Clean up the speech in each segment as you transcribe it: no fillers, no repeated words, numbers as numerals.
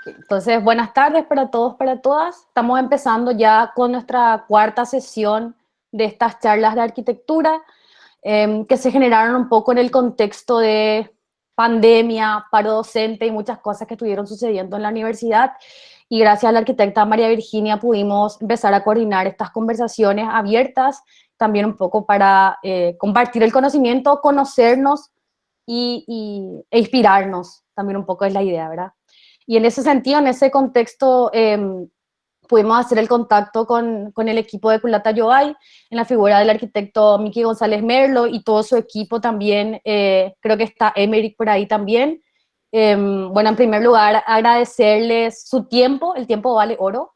Entonces, buenas tardes para todos, para todas. Estamos empezando ya con nuestra cuarta sesión de estas charlas de arquitectura que se generaron un poco en el contexto de pandemia, paro docente y muchas cosas que estuvieron sucediendo en la universidad. Y gracias a la arquitecta María Virginia pudimos empezar a coordinar estas conversaciones abiertas, también un poco para compartir el conocimiento, conocernos e inspirarnos, también un poco es la idea, ¿verdad? Y en ese sentido, en ese contexto, pudimos hacer el contacto con el equipo de Culata Yoay, en la figura del arquitecto Miki González Merlo y todo su equipo también, creo que está Emerick por ahí también. Bueno, en primer lugar, agradecerles su tiempo, el tiempo vale oro,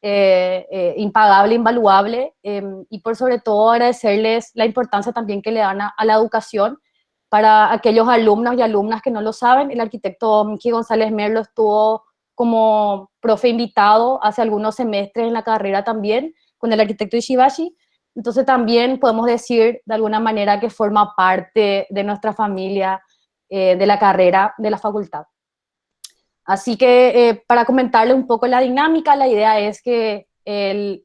impagable, invaluable, y por sobre todo agradecerles la importancia también que le dan a la educación. Para aquellos alumnos y alumnas que no lo saben, el arquitecto Miki González Merlo estuvo como profe invitado hace algunos semestres en la carrera también, con el arquitecto Ishibashi. Entonces también podemos decir de alguna manera que forma parte de nuestra familia, de la carrera, de la facultad. Así que para comentarles un poco la dinámica, la idea es que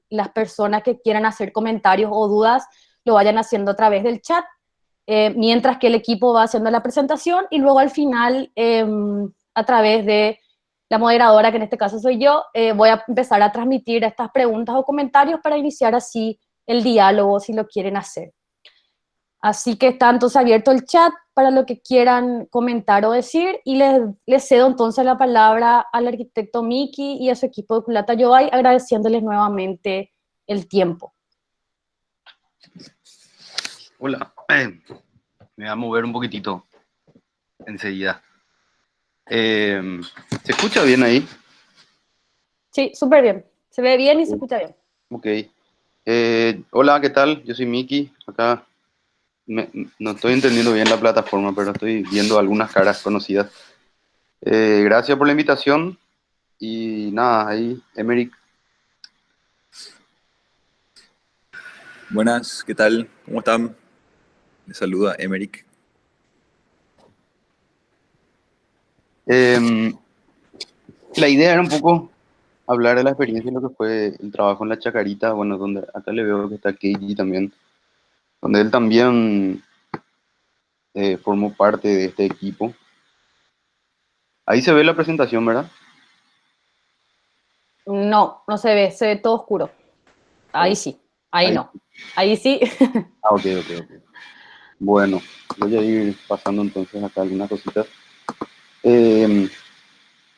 las personas que quieran hacer comentarios o dudas lo vayan haciendo a través del chat, mientras que el equipo va haciendo la presentación, y luego al final, a través de la moderadora, que en este caso soy yo, voy a empezar a transmitir estas preguntas o comentarios para iniciar así el diálogo, si lo quieren hacer. Así que está entonces abierto el chat para lo que quieran comentar o decir, y les cedo entonces la palabra al arquitecto Miki y a su equipo de Culata Yoay, agradeciéndoles nuevamente el tiempo. Hola, me voy a mover un poquitito enseguida. ¿Se escucha bien ahí? Sí, súper bien. Se ve bien y se escucha bien. Ok. Hola, ¿qué tal? Yo soy Miki. Acá no estoy entendiendo bien la plataforma, pero estoy viendo algunas caras conocidas. Gracias por la invitación. Y nada, ahí, Emerick. Buenas, ¿qué tal? ¿Cómo están? Les saluda Emerick. La idea era un poco hablar de la experiencia y lo que fue el trabajo en la Chacarita, bueno, donde acá le veo que está Keiji también, donde él también formó parte de este equipo. Ahí se ve la presentación, ¿verdad? No, no se ve todo oscuro. Ahí sí, ahí Ahí. no. Ahí sí. Ah, ok, ok, ok. Bueno, voy a ir pasando entonces acá algunas cositas. Eh,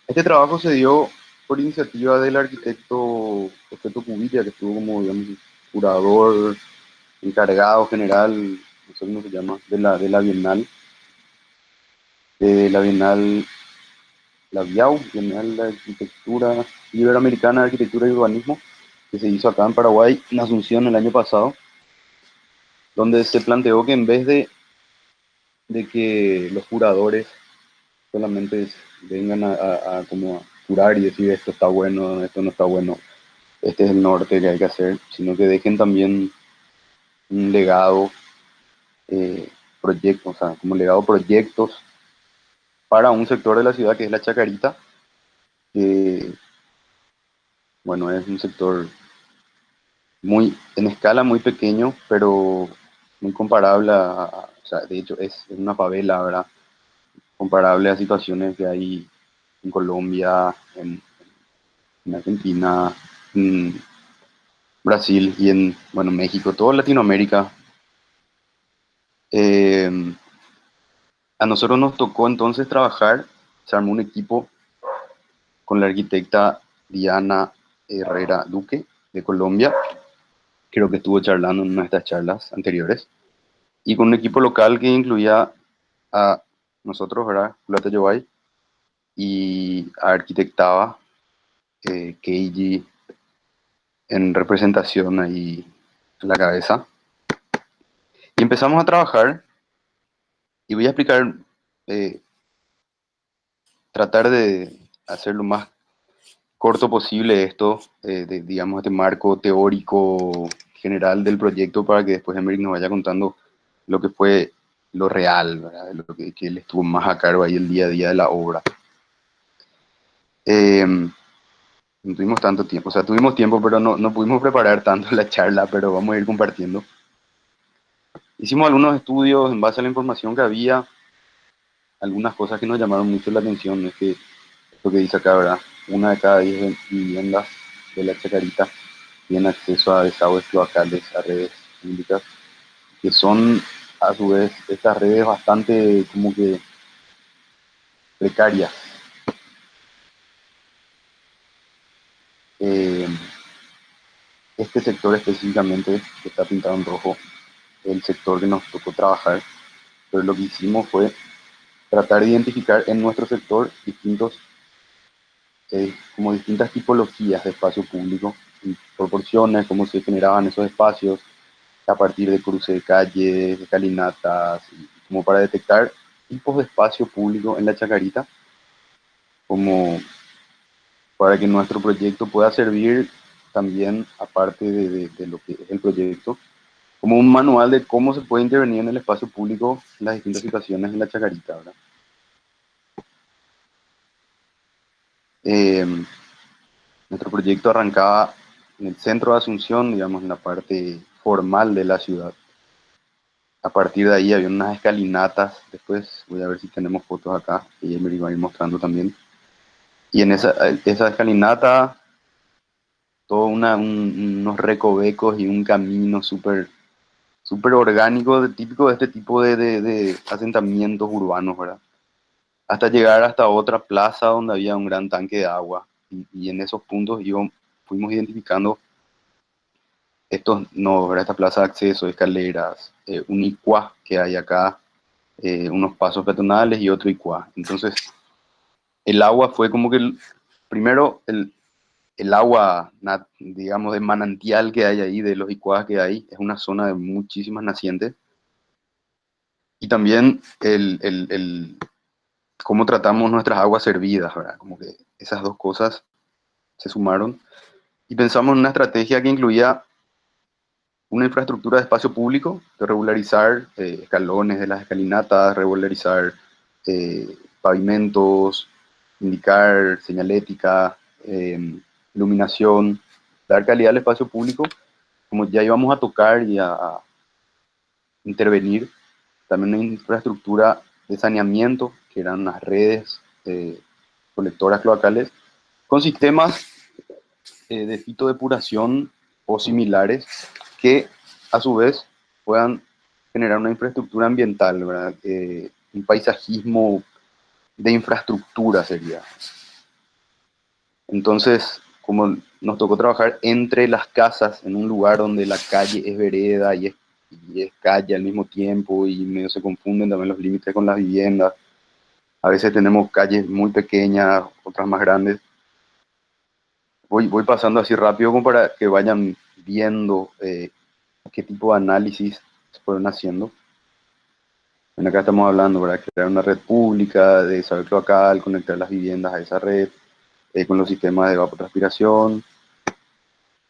este trabajo se dio por iniciativa del arquitecto José Cubiria, que estuvo como, digamos, curador, encargado general, no sé cómo se llama, de la Bienal. La Bienal, la BIAU, Bienal de Arquitectura Iberoamericana de Arquitectura y Urbanismo, que se hizo acá en Paraguay, en Asunción el año pasado, donde se planteó que en vez de que los juradores solamente vengan a como a jurar y decir esto está bueno, esto no está bueno, este es el norte que hay que hacer, sino que dejen también un legado, proyectos, o sea, como legado proyectos para un sector de la ciudad que es la Chacarita, que, bueno, es un sector muy, en escala muy pequeño, pero muy comparable o sea, de hecho es una favela, ¿verdad? Comparable a situaciones que hay en Colombia, en Argentina, en Brasil y en, bueno, México, toda Latinoamérica. Eh, a nosotros nos tocó entonces trabajar, se armó un equipo con la arquitecta Diana Herrera Duque de Colombia, creo que estuvo charlando en una de estas charlas anteriores, y con un equipo local que incluía a nosotros, ¿verdad? Culata Yobay, y arquitectaba Keiji en representación ahí en la cabeza. Y empezamos a trabajar, y voy a explicar, eh, tratar de hacer lo más corto posible esto, digamos, este marco teórico general del proyecto para que después Emerick nos vaya contando lo que fue lo real, ¿verdad? Lo que él estuvo más a cargo ahí el día a día de la obra. No tuvimos tanto tiempo, o sea, tuvimos tiempo, pero no pudimos preparar tanto la charla, pero vamos a ir compartiendo. Hicimos algunos estudios en base a la información que había, algunas cosas que nos llamaron mucho la atención, es que lo que dice acá, ¿verdad? Una de cada 10 viviendas de la Chacarita tiene acceso a desagües cloacales, a redes públicas, que son a su vez estas redes bastante como que precarias. Eh, este sector específicamente, que está pintado en rojo, el sector que nos tocó trabajar, pero lo que hicimos fue tratar de identificar en nuestro sector como distintas tipologías de espacio público, y proporciones, cómo se generaban esos espacios a partir de cruce de calles, de escalinatas, y como para detectar tipos de espacio público en la Chacarita, como para que nuestro proyecto pueda servir también, aparte de lo que es el proyecto, como un manual de cómo se puede intervenir en el espacio público en las distintas situaciones en la Chacarita, ¿verdad? Eh, Nuestro proyecto arrancaba en el centro de Asunción, digamos, en la parte formal de la ciudad. A partir de ahí había unas escalinatas, después voy a ver si tenemos fotos acá, que ya me iba a ir mostrando también. Y en esa escalinata, todos unos recovecos y un camino súper orgánico, típico de este tipo de asentamientos urbanos, ¿verdad? Hasta llegar hasta otra plaza donde había un gran tanque de agua. Y en esos puntos fuimos identificando estos no, ¿verdad? Esta plaza de acceso, escaleras, un ICUA que hay acá, unos pasos peatonales y otro ICUA. Entonces, el agua fue como que primero el agua, digamos, de manantial que hay ahí, de los ICUAs que hay, es una zona de muchísimas nacientes. Y también cómo tratamos nuestras aguas servidas, ¿verdad? Como que esas dos cosas se sumaron. Y pensamos en una estrategia que incluía una infraestructura de espacio público, de regularizar escalones de las escalinatas, regularizar pavimentos, indicar señalética, iluminación, dar calidad al espacio público, como ya íbamos a tocar y a intervenir, también una infraestructura de saneamiento, que eran las redes colectoras cloacales, con sistemas de fitodepuración o similares que a su vez puedan generar una infraestructura ambiental, ¿verdad? Un paisajismo de infraestructura sería. Entonces, como nos tocó trabajar entre las casas en un lugar donde la calle es vereda y es calle al mismo tiempo y medio se confunden también los límites con las viviendas. A veces tenemos calles muy pequeñas, otras más grandes. Voy pasando así rápido como para que vayan viendo qué tipo de análisis se fueron haciendo. Bueno, acá estamos hablando, ¿verdad? Crear una red pública de desagüe cloacal, conectar las viviendas a esa red, con los sistemas de evapotranspiración,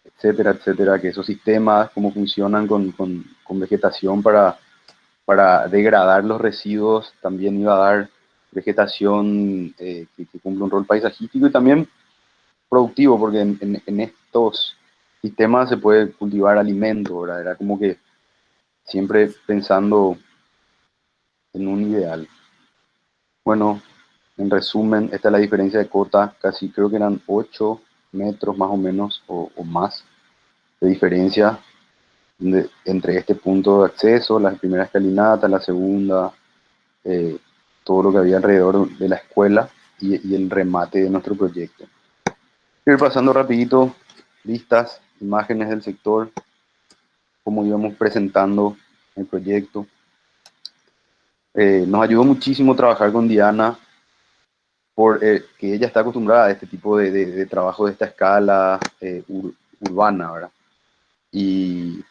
etcétera, etcétera, que esos sistemas, cómo funcionan con vegetación para degradar los residuos, también iba a dar vegetación que cumple un rol paisajístico y también productivo, porque en estos sistemas se puede cultivar alimento, ¿verdad? Era como que siempre pensando en un ideal. Bueno, en resumen, esta es la diferencia de cota, casi creo que eran 8 metros más o menos o más de diferencia entre este punto de acceso, la primera escalinata, la segunda, eh, todo lo que había alrededor de la escuela y el remate de nuestro proyecto. Ir pasando rapidito, listas, imágenes del sector, cómo íbamos presentando el proyecto. Nos ayudó muchísimo trabajar con Diana, que ella está acostumbrada a este tipo de trabajo de esta escala urbana, ¿verdad? Y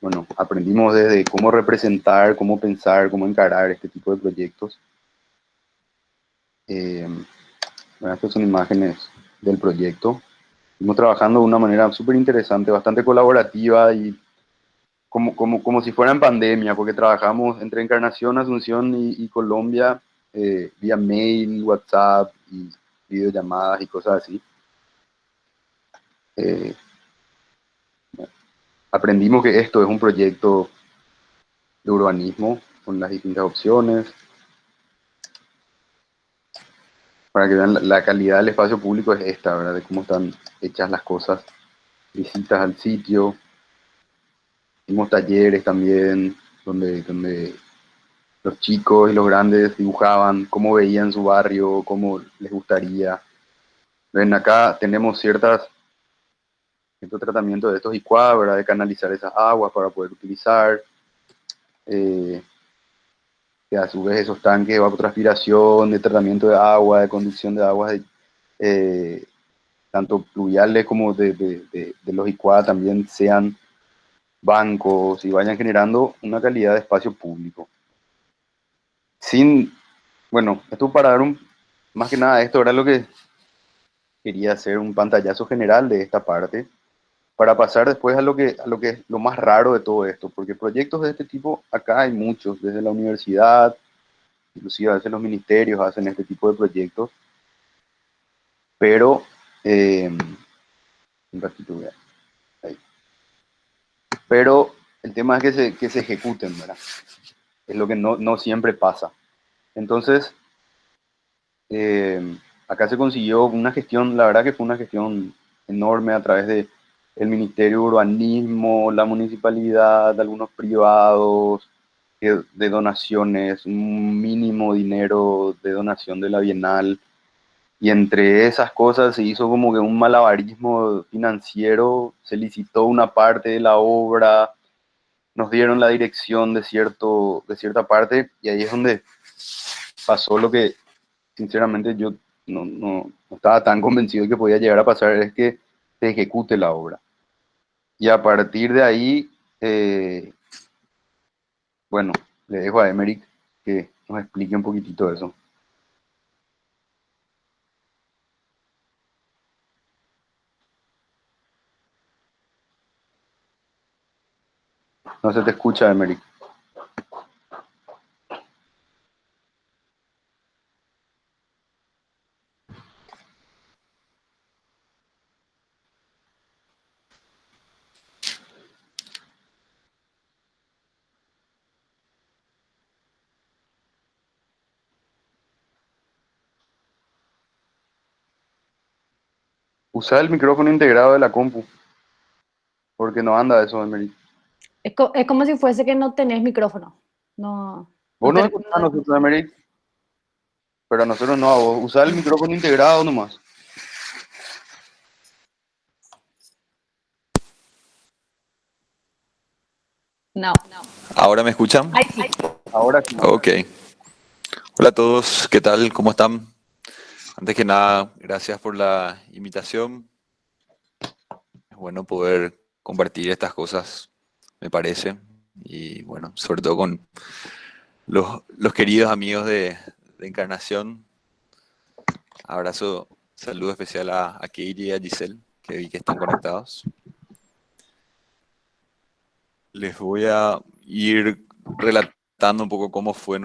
bueno, aprendimos desde cómo representar, cómo pensar, cómo encarar este tipo de proyectos. Bueno, estas son imágenes del proyecto. Estamos trabajando de una manera súper interesante, bastante colaborativa y como si fuera en pandemia, porque trabajamos entre Encarnación, Asunción y Colombia vía mail, WhatsApp, y videollamadas y cosas así. Eh, Aprendimos que esto es un proyecto de urbanismo con las distintas opciones, para que vean la calidad del espacio público es esta, ¿verdad? De cómo están hechas las cosas, visitas al sitio, hicimos talleres también, donde los chicos y los grandes dibujaban cómo veían su barrio, cómo les gustaría. Ven, acá tenemos cierto tratamiento de estos licuados, ¿verdad? De canalizar esas aguas para poder utilizar. eh, que a su vez esos tanques de evapotranspiración, de tratamiento de agua, de conducción de aguas, eh, tanto pluviales como de los licuados también sean bancos y vayan generando una calidad de espacio público. Sin, bueno, esto para dar más que nada esto era lo que quería hacer un pantallazo general de esta parte, para pasar después a lo que es lo más raro de todo esto, porque proyectos de este tipo acá hay muchos, desde la universidad, inclusive a veces los ministerios hacen este tipo de proyectos, pero un ratito ahí. Pero el tema es que se ejecuten, ¿verdad? Es lo que no siempre pasa. Entonces, acá se consiguió una gestión, la verdad que fue una gestión enorme a través de el Ministerio de Urbanismo, la municipalidad, algunos privados, de donaciones, un mínimo dinero de donación de la Bienal, y entre esas cosas se hizo como que un malabarismo financiero, se licitó una parte de la obra, nos dieron la dirección de cierta parte, y ahí es donde pasó lo que sinceramente yo no estaba tan convencido de que podía llegar a pasar, es que se ejecute la obra. Y a partir de ahí, bueno, le dejo a Emerick que nos explique un poquitito eso. No se te escucha, Emerick. Usa el micrófono integrado de la compu, porque no anda eso, Emerick. Es como si fuese que no tenés micrófono. No, no Vos no termino escuchás a de- nosotros, Emerick, pero a nosotros no, a vos. Usa el micrófono integrado nomás. No. ¿Ahora me escuchan? Ay, sí. Ahora sí. Ok. Hola a todos, ¿qué tal? ¿Cómo están? Antes que nada, gracias por la invitación. Es bueno poder compartir estas cosas, me parece. Y bueno, sobre todo con los queridos amigos de Encarnación. Abrazo, saludo especial a Katie y a Giselle, que vi que están conectados. Les voy a ir relatando un poco cómo fue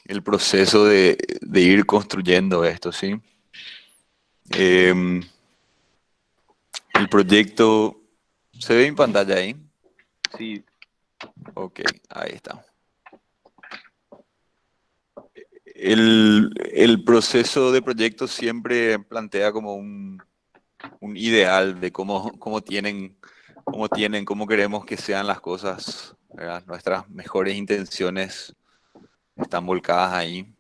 el proceso de ir construyendo esto, ¿sí? El proyecto, ¿se ve en pantalla ahí? Sí, Ok, ahí está. El proceso de proyecto siempre plantea como un ideal de cómo queremos que sean las cosas, ¿verdad? Nuestras mejores intenciones están volcadas ahí.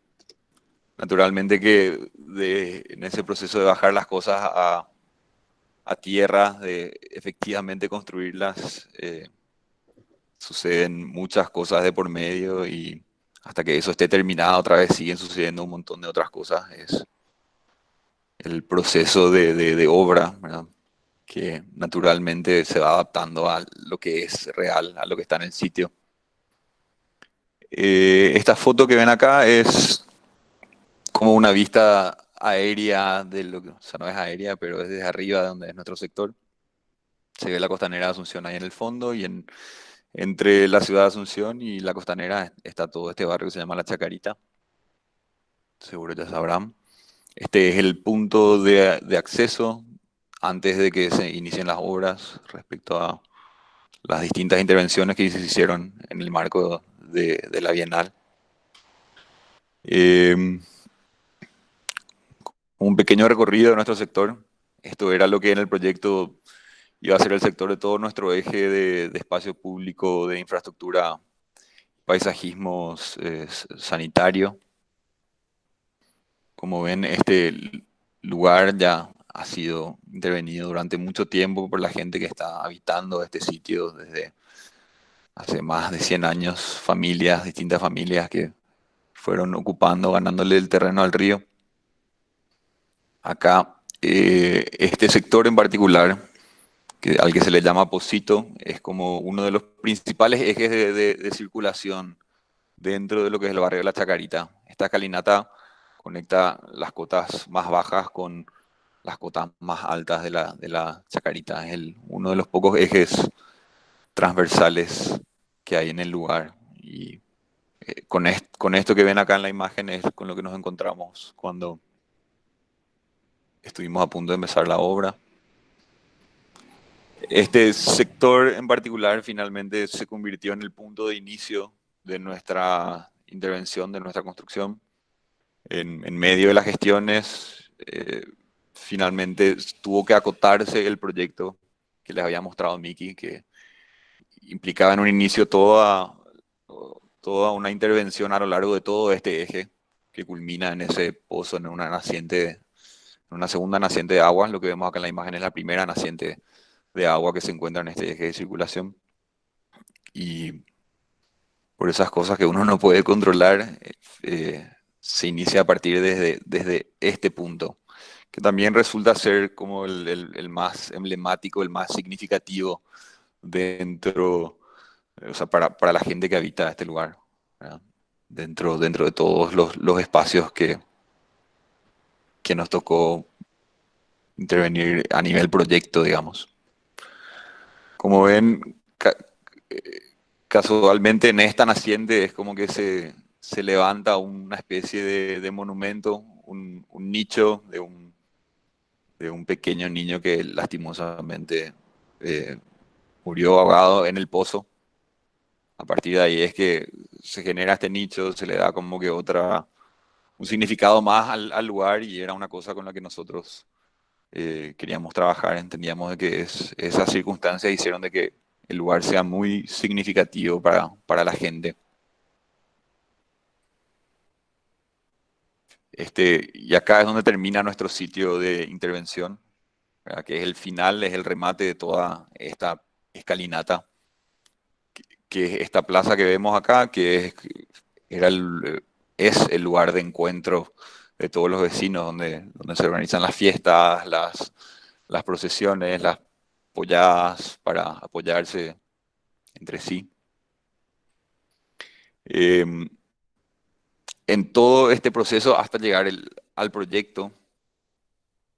Naturalmente que en ese proceso de bajar las cosas a tierra, de efectivamente construirlas, suceden muchas cosas de por medio y hasta que eso esté terminado otra vez siguen sucediendo un montón de otras cosas. Es el proceso de obra, ¿verdad? Que naturalmente se va adaptando a lo que es real, a lo que está en el sitio. Esta foto que ven acá es como una vista aérea o sea, no es aérea, pero es desde arriba de donde es nuestro sector. Se ve la costanera de Asunción ahí en el fondo y entre la ciudad de Asunción y la costanera está todo este barrio que se llama La Chacarita. seguro ya sabrán. Este es el punto de acceso antes de que se inicien las obras respecto a las distintas intervenciones que se hicieron en el marco de la Bienal. Un pequeño recorrido de nuestro sector. Esto era lo que en el proyecto iba a ser el sector de todo nuestro eje de espacio público, de infraestructura, paisajismo sanitario. Como ven, este lugar ya ha sido intervenido durante mucho tiempo por la gente que está habitando este sitio desde hace más de 100 años, familias, distintas familias que fueron ocupando, ganándole el terreno al río. Acá, este sector en particular, al que se le llama Pocito, es como uno de los principales ejes de circulación dentro de lo que es el barrio de La Chacarita. Esta escalinata conecta las cotas más bajas con las cotas más altas de la Chacarita. Es uno de los pocos ejes transversales que hay en el lugar. Y con esto que ven acá en la imagen es con lo que nos encontramos cuando estuvimos a punto de empezar la obra. Este sector en particular finalmente se convirtió en el punto de inicio de nuestra intervención, de nuestra construcción. En medio de las gestiones, finalmente tuvo que acotarse el proyecto que les había mostrado Miki, que implicaba en un inicio toda una intervención a lo largo de todo este eje, que culmina en ese pozo, en una naciente, en una segunda naciente de agua. Lo que vemos acá en la imagen es la primera naciente de agua que se encuentra en este eje de circulación. Y por esas cosas que uno no puede controlar, se inicia a partir desde este punto, que también resulta ser como el más emblemático, el más significativo dentro, o sea, para la gente que habita este lugar, ¿verdad? Dentro de todos los espacios que nos tocó intervenir a nivel proyecto, digamos. Como ven, casualmente en esta naciente es como que se levanta una especie de monumento, un nicho de un pequeño niño que lastimosamente murió ahogado en el pozo. A partir de ahí es que se genera este nicho, se le da como que un significado más al lugar, y era una cosa con la que nosotros queríamos trabajar. Entendíamos de que esas circunstancias hicieron de que el lugar sea muy significativo para la gente. Y acá es donde termina nuestro sitio de intervención, ¿verdad? Que es el final, es el remate de toda esta escalinata, que es esta plaza que vemos acá, es el lugar de encuentro de todos los vecinos, donde se organizan las fiestas, las procesiones, las polladas para apoyarse entre sí. En todo este proceso, hasta llegar al proyecto,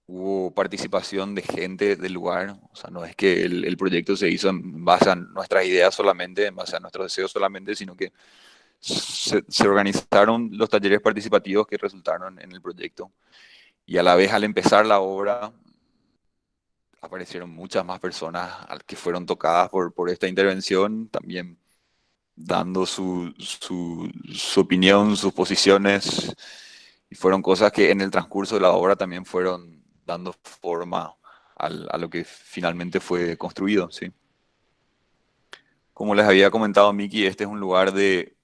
hubo participación de gente del lugar. O sea, no es que el proyecto se hizo en base a nuestras ideas solamente, en base a nuestros deseos solamente, sino que se organizaron los talleres participativos que resultaron en el proyecto. Y a la vez, al empezar la obra, aparecieron muchas más personas que fueron tocadas por esta intervención, también dando su opinión, sus posiciones, y fueron cosas que en el transcurso de la obra también fueron dando forma a lo que finalmente fue construido, ¿sí? Como les había comentado Miki, este es un lugar de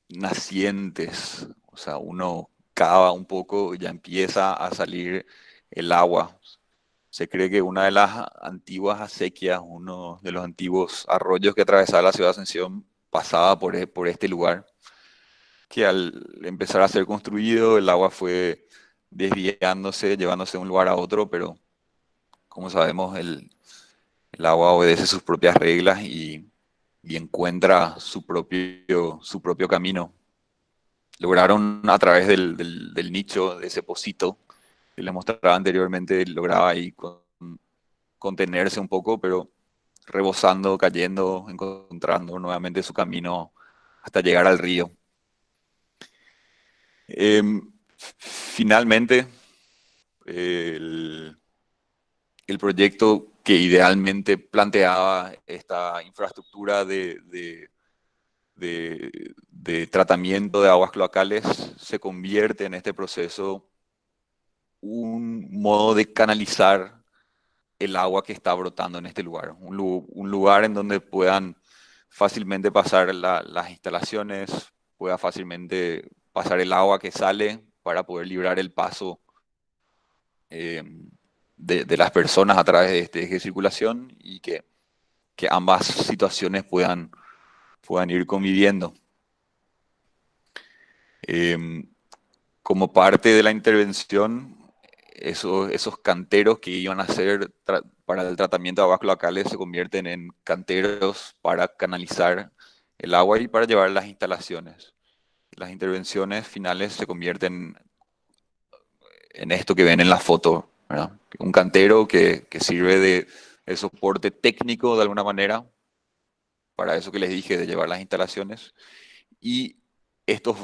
nacientes, o sea, uno cava un poco y ya empieza a salir el agua. Se cree que una de las antiguas acequias, uno de los antiguos arroyos que atravesaba la ciudad de Asunción, pasaba por este lugar, que al empezar a ser construido el agua fue desviándose, llevándose de un lugar a otro, pero como sabemos el agua obedece sus propias reglas y encuentra su propio camino. Lograron a través del nicho, de ese pocito que les mostraba anteriormente, lograba ahí contenerse un poco, pero rebosando, cayendo, encontrando nuevamente su camino hasta llegar al río. finalmente, el proyecto que idealmente planteaba esta infraestructura de tratamiento de aguas cloacales se convierte en este proceso un modo de canalizar el agua que está brotando en este lugar. Un lugar en donde puedan fácilmente pasar las instalaciones, pueda fácilmente pasar el agua que sale para poder librar el paso eh, de las personas a través de este eje de circulación y que ambas situaciones puedan ir conviviendo. Como parte de la intervención, esos canteros que iban a ser para el tratamiento de aguas cloacales se convierten en canteros para canalizar el agua y para llevar las instalaciones. Las intervenciones finales se convierten en esto que ven en la foto, ¿verdad? Un cantero que sirve de soporte técnico de alguna manera, para eso que les dije de llevar las instalaciones, y estos,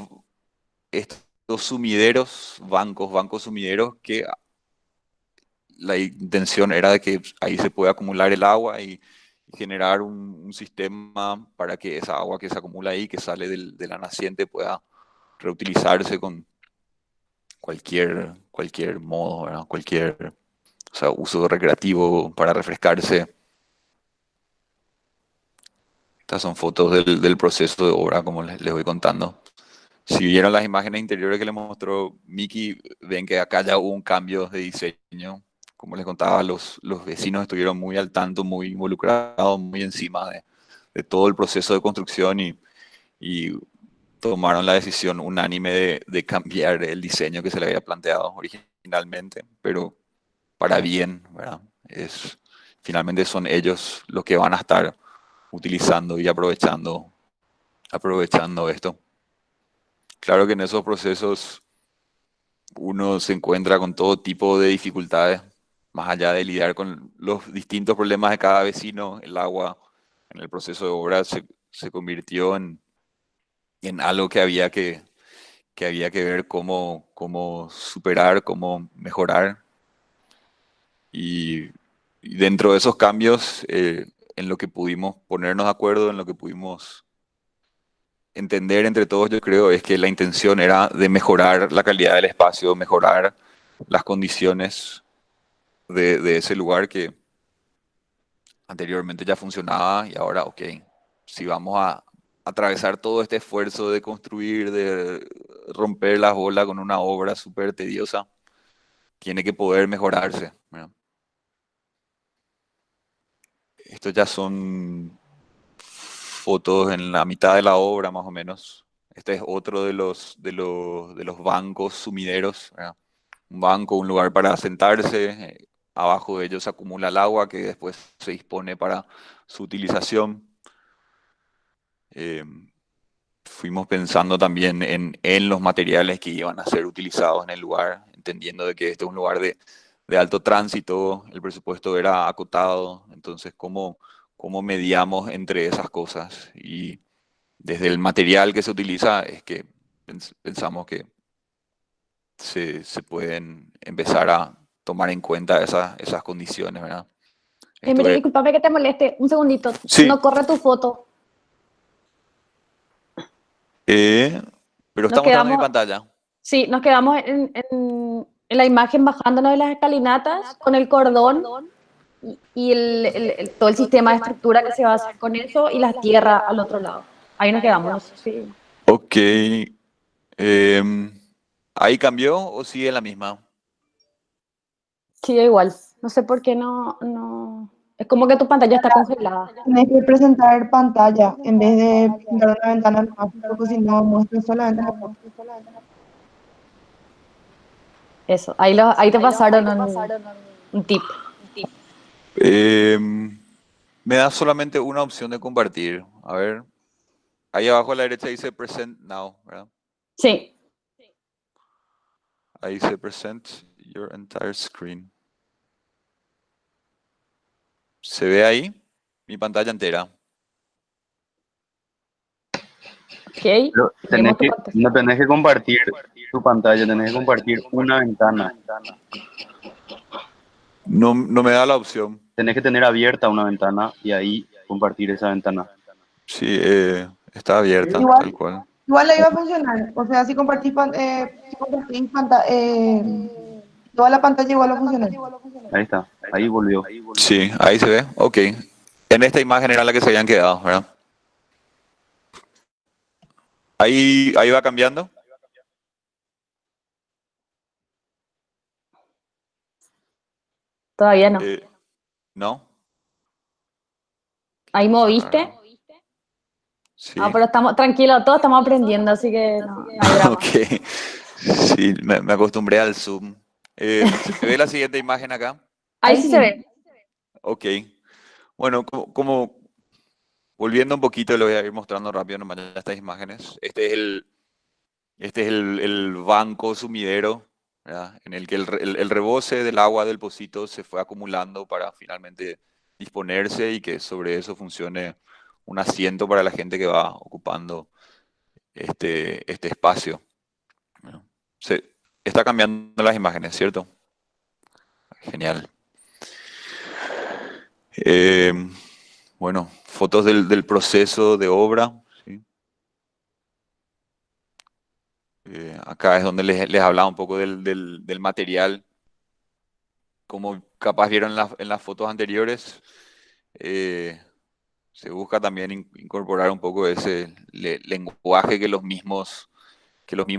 estos sumideros, bancos sumideros, que la intención era de que ahí se pueda acumular el agua y generar un sistema para que esa agua que se acumula ahí, que sale de la naciente, pueda reutilizarse con cualquier modo, ¿verdad? Cualquier, o sea, uso recreativo para refrescarse. Estas son fotos del proceso de obra, como les voy contando. Si vieron las imágenes interiores que les mostró Miki, ven que acá ya hubo un cambio de diseño. Como les contaba, los vecinos estuvieron muy al tanto, muy involucrados, muy encima de todo el proceso de construcción y tomaron la decisión unánime de cambiar el diseño que se le había planteado originalmente, pero para bien, ¿verdad? Finalmente son ellos los que van a estar utilizando y aprovechando esto. Claro que en esos procesos uno se encuentra con todo tipo de dificultades, más allá de lidiar con los distintos problemas de cada vecino. El agua en el proceso de obra se convirtió en algo que había que ver cómo superar, cómo mejorar. Y dentro de esos cambios, en lo que pudimos ponernos de acuerdo, en lo que pudimos entender entre todos, yo creo, es que la intención era de mejorar la calidad del espacio, mejorar las condiciones de ese lugar que anteriormente ya funcionaba y ahora, ok, si vamos a atravesar todo este esfuerzo de construir, de romper las bolas con una obra súper tediosa, tiene que poder mejorarse, ¿verdad? Estos ya son fotos en la mitad de la obra, más o menos. Este es otro de los bancos sumideros, ¿verdad? Un banco, un lugar para sentarse. Abajo de ellos se acumula el agua que después se dispone para su utilización. Eh, Fuimos pensando también en los materiales que iban a ser utilizados en el lugar, entendiendo de que este es un lugar de alto tránsito, el presupuesto era acotado, entonces cómo mediamos entre esas cosas. Y desde el material que se utiliza es que pensamos que se pueden empezar a tomar en cuenta esas condiciones, ¿verdad? Esto Emilio, es, discúlpame que te moleste, un segundito, sí, no corre tu foto. pero está Nos mostrando mi quedamos, pantalla. sí, nos quedamos en la imagen bajándonos de las escalinatas con el cordón y todo el sistema de estructura que se va a hacer con eso y la tierra al otro lado. Ahí nos quedamos, no sé si... Ok. ¿Ahí cambió o sigue la misma? Sigue igual. No sé por qué no... Es como que tu pantalla está congelada. Tienes que presentar pantalla en vez de presentar una ventana nomás, porque si no muestra solamente la foto. Eso, ahí te pasaron un tip. Me da solamente una opción de compartir. A ver, ahí abajo a la derecha dice Present Now, ¿verdad? Sí, Ahí dice Present Your Entire Screen. ¿Se ve ahí? Mi pantalla entera. Pero Vemos tu pantalla. no tenés que compartir tu pantalla, tenés que compartir una ventana. No me da la opción. Tenés que tener abierta una ventana y ahí compartir esa ventana. Sí, está abierta, Igual, tal cual. igual le iba a funcionar. O sea, si compartís toda la pantalla igual va a funcionar. Ahí está, ahí volvió. Sí, ahí se ve. Ok. En esta imagen era la que se habían quedado, ¿verdad? Ahí va cambiando. Todavía no. ¿No? Ahí moviste. Sí. Ah, pero estamos tranquilos, todos estamos aprendiendo, así que no hay drama. Ok. Sí, me acostumbré al zoom. ¿Se ve la siguiente imagen acá? Ahí sí se ve. Ok. Bueno, volviendo un poquito, le voy a ir mostrando rápido nomás estas imágenes. Este es el banco sumidero, ¿verdad? En el que el rebose del agua del pocito se fue acumulando para finalmente disponerse y que sobre eso funcione un asiento para la gente que va ocupando este espacio. ¿No? Está cambiando las imágenes, ¿cierto? Genial. Bueno, fotos del proceso de obra. ¿Sí? Acá es donde les hablaba un poco del material. Como capaz vieron en las fotos anteriores, se busca también incorporar un poco ese lenguaje que los mismos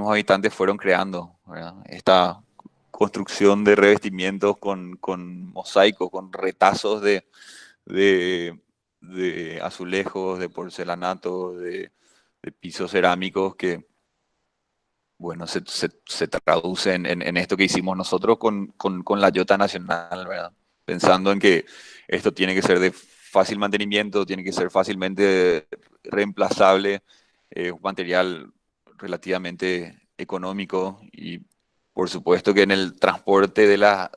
habitantes fueron creando, ¿verdad? Esta construcción de revestimientos con mosaicos, con retazos de, de azulejos, de porcelanato, de pisos cerámicos que, bueno, se traduce en esto que hicimos nosotros con la Yota Nacional, ¿verdad? Pensando en que esto tiene que ser de fácil mantenimiento, tiene que ser fácilmente reemplazable, un material relativamente económico y por supuesto que en el transporte de las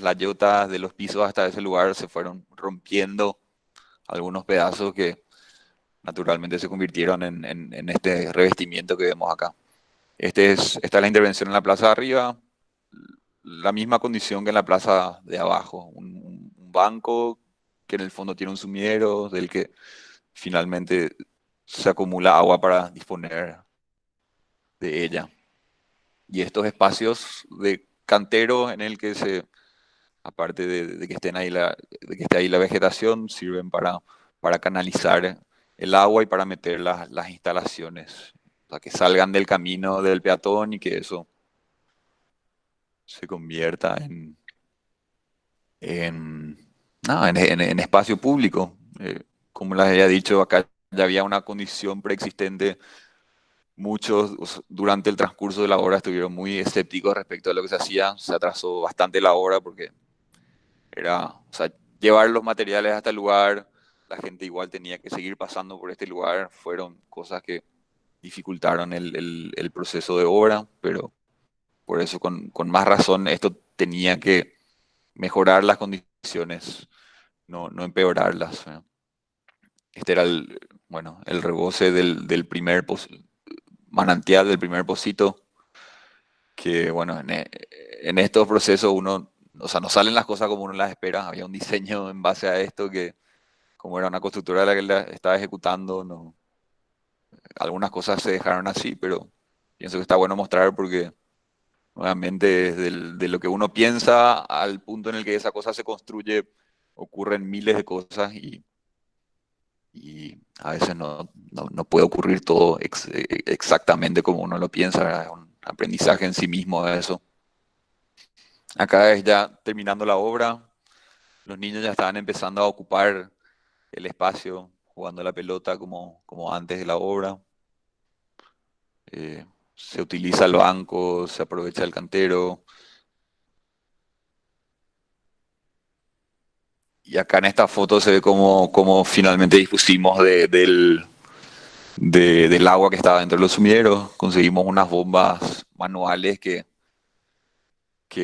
layotas, de los pisos hasta ese lugar se fueron rompiendo algunos pedazos que naturalmente se convirtieron en este revestimiento que vemos acá. Esta es la intervención en la plaza de arriba, la misma condición que en la plaza de abajo, un banco que en el fondo tiene un sumidero del que finalmente se acumula agua para disponer de ella. Y estos espacios de cantero en el que aparte de que de que esté ahí la vegetación, sirven para canalizar el agua y para meter las instalaciones, o sea, que salgan del camino del peatón y que eso se convierta en espacio público. Como les había dicho, acá ya había una condición preexistente. Muchos durante el transcurso de la obra estuvieron muy escépticos respecto a lo que se hacía. Se atrasó bastante la obra porque o sea, llevar los materiales hasta el lugar, la gente igual tenía que seguir pasando por este lugar. Fueron cosas que dificultaron el proceso de obra, pero por eso con más razón esto tenía que mejorar las condiciones, no empeorarlas. ¿Eh? Este era el rebose del primer manantial, del primer pocito, que bueno, en estos procesos o sea, no salen las cosas como uno las espera. Había un diseño en base a esto que, como era una constructora la que la estaba ejecutando, no, algunas cosas se dejaron así, pero pienso que está bueno mostrar porque nuevamente, de lo que uno piensa al punto en el que esa cosa se construye, ocurren miles de cosas y a veces no puede ocurrir todo exactamente como uno lo piensa, ¿verdad? Es un aprendizaje en sí mismo eso. Acá es ya terminando la obra, los niños ya estaban empezando a ocupar el espacio, jugando la pelota como antes de la obra. Se utiliza el banco, se aprovecha el cantero. Y acá en esta foto se ve cómo finalmente dispusimos del agua que estaba dentro de los sumideros. Conseguimos unas bombas manuales que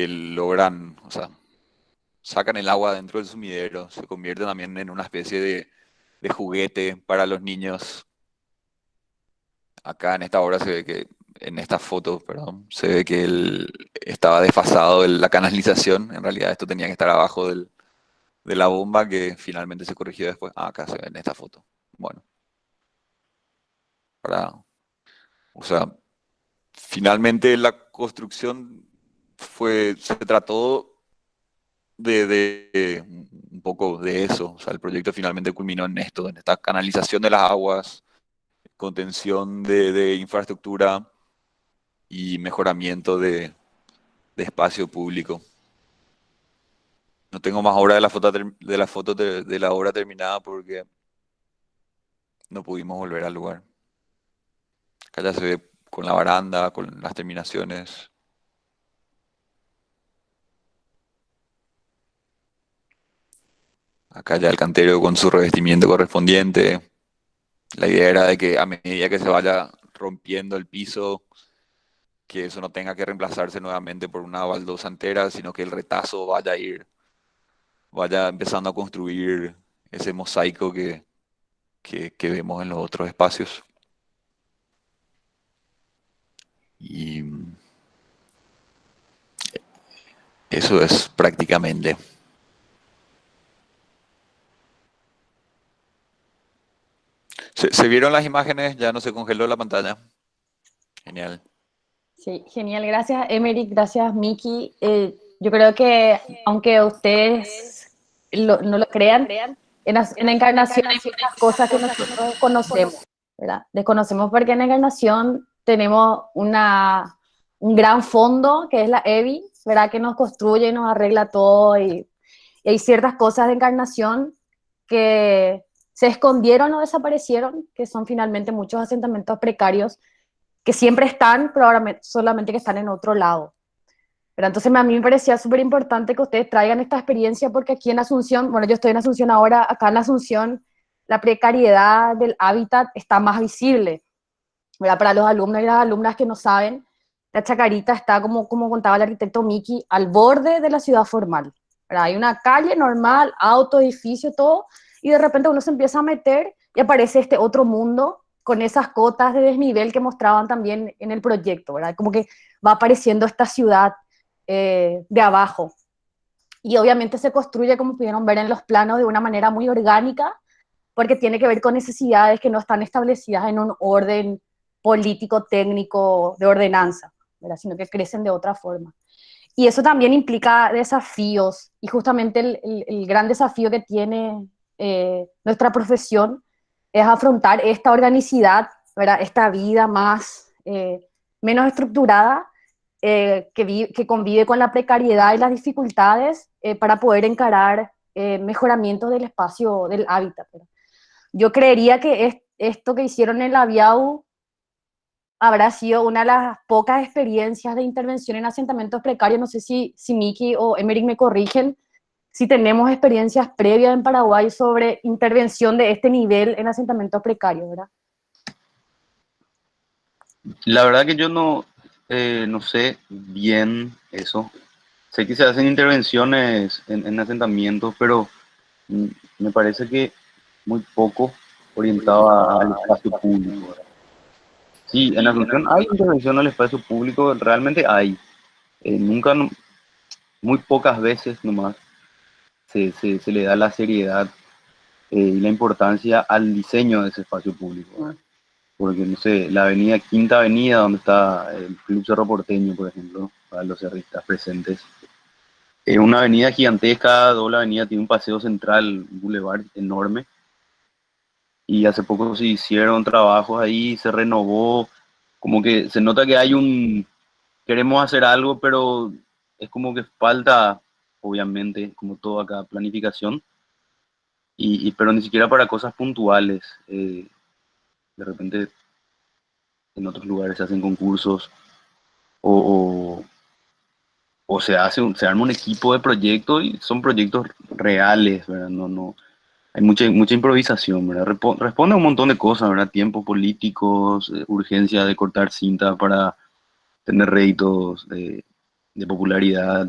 logran, o sea, sacan el agua dentro del sumidero. Se convierte también en una especie de juguete para los niños. Acá en esta obra se ve que, en esta foto, perdón, se ve que estaba desfasado la canalización. En realidad esto tenía que estar abajo de la bomba que finalmente se corrigió después. Ah, acá se ve en esta foto. Bueno, para, o sea, finalmente la construcción se trató de un poco de eso. O sea, el proyecto finalmente culminó en esto, en esta canalización de las aguas, contención de infraestructura y mejoramiento de espacio público. No tengo más obra de de la obra terminada porque no pudimos volver al lugar. Acá ya se ve con la baranda, con las terminaciones. Acá ya el cantero con su revestimiento correspondiente. La idea era de que a medida que se vaya rompiendo el piso, que eso no tenga que reemplazarse nuevamente por una baldosa entera, sino que el retazo vaya empezando a construir ese mosaico que vemos en los otros espacios. Y eso es prácticamente. ¿Se vieron las imágenes? Ya no se congeló la pantalla. Genial. Sí, genial. Gracias, Emerick. Gracias, Miki. Yo creo que, aunque ustedes no lo crean, en la encarnación hay muchas cosas que nosotros desconocemos, ¿verdad? Desconocemos porque en la encarnación tenemos un gran fondo, que es la EVI, ¿verdad? Que nos construye y nos arregla todo. Y hay ciertas cosas de encarnación que se escondieron o desaparecieron, que son finalmente muchos asentamientos precarios que siempre están, pero ahora solamente que están en otro lado. Pero entonces a mí me parecía súper importante que ustedes traigan esta experiencia porque aquí en Asunción, bueno, yo estoy en Asunción ahora, acá en Asunción la precariedad del hábitat está más visible, ¿verdad? Para los alumnos y las alumnas que no saben, la Chacarita está, como contaba el arquitecto Miki, al borde de la ciudad formal, ¿verdad? Hay una calle normal, auto, edificio, todo, y de repente uno se empieza a meter y aparece este otro mundo con esas cotas de desnivel que mostraban también en el proyecto, ¿verdad? Como que va apareciendo esta ciudad de abajo. Y obviamente se construye, como pudieron ver en los planos, de una manera muy orgánica, porque tiene que ver con necesidades que no están establecidas en un orden político, técnico, de ordenanza, ¿verdad? Sino que crecen de otra forma. Y eso también implica desafíos, y justamente el gran desafío que tiene nuestra profesión es afrontar esta organicidad, ¿verdad? Esta vida menos estructurada, que convive con la precariedad y las dificultades para poder encarar mejoramientos del espacio, del hábitat, ¿verdad? Yo creería que esto que hicieron en la Biau habrá sido una de las pocas experiencias de intervención en asentamientos precarios. No sé si Miki o Emerick me corrigen, si tenemos experiencias previas en Paraguay sobre intervención de este nivel en asentamientos precarios, ¿verdad? La verdad que yo no sé bien eso. Sé que se hacen intervenciones en asentamientos, pero mm, me parece que muy poco orientado al espacio público, ¿verdad? Sí, en Asunción hay intervención al espacio público, realmente hay. Nunca, muy pocas veces nomás se le da la seriedad y la importancia al diseño de ese espacio público, ¿verdad? Porque, no sé, la avenida Quinta Avenida, donde está el Club Cerro Porteño, por ejemplo, para los cerristas presentes, es una avenida gigantesca, doble avenida, tiene un paseo central, un bulevar enorme, y hace poco se hicieron trabajos ahí, se renovó, como que se nota que queremos hacer algo, pero es como que falta, obviamente, como todo acá, planificación, pero ni siquiera para cosas puntuales. De repente en otros lugares se hacen concursos o, se arma un equipo de proyectos y son proyectos reales, ¿verdad? Hay mucha improvisación, ¿verdad? Responde a un montón de cosas, ¿verdad? Tiempos políticos, urgencia de cortar cinta para tener réditos de popularidad.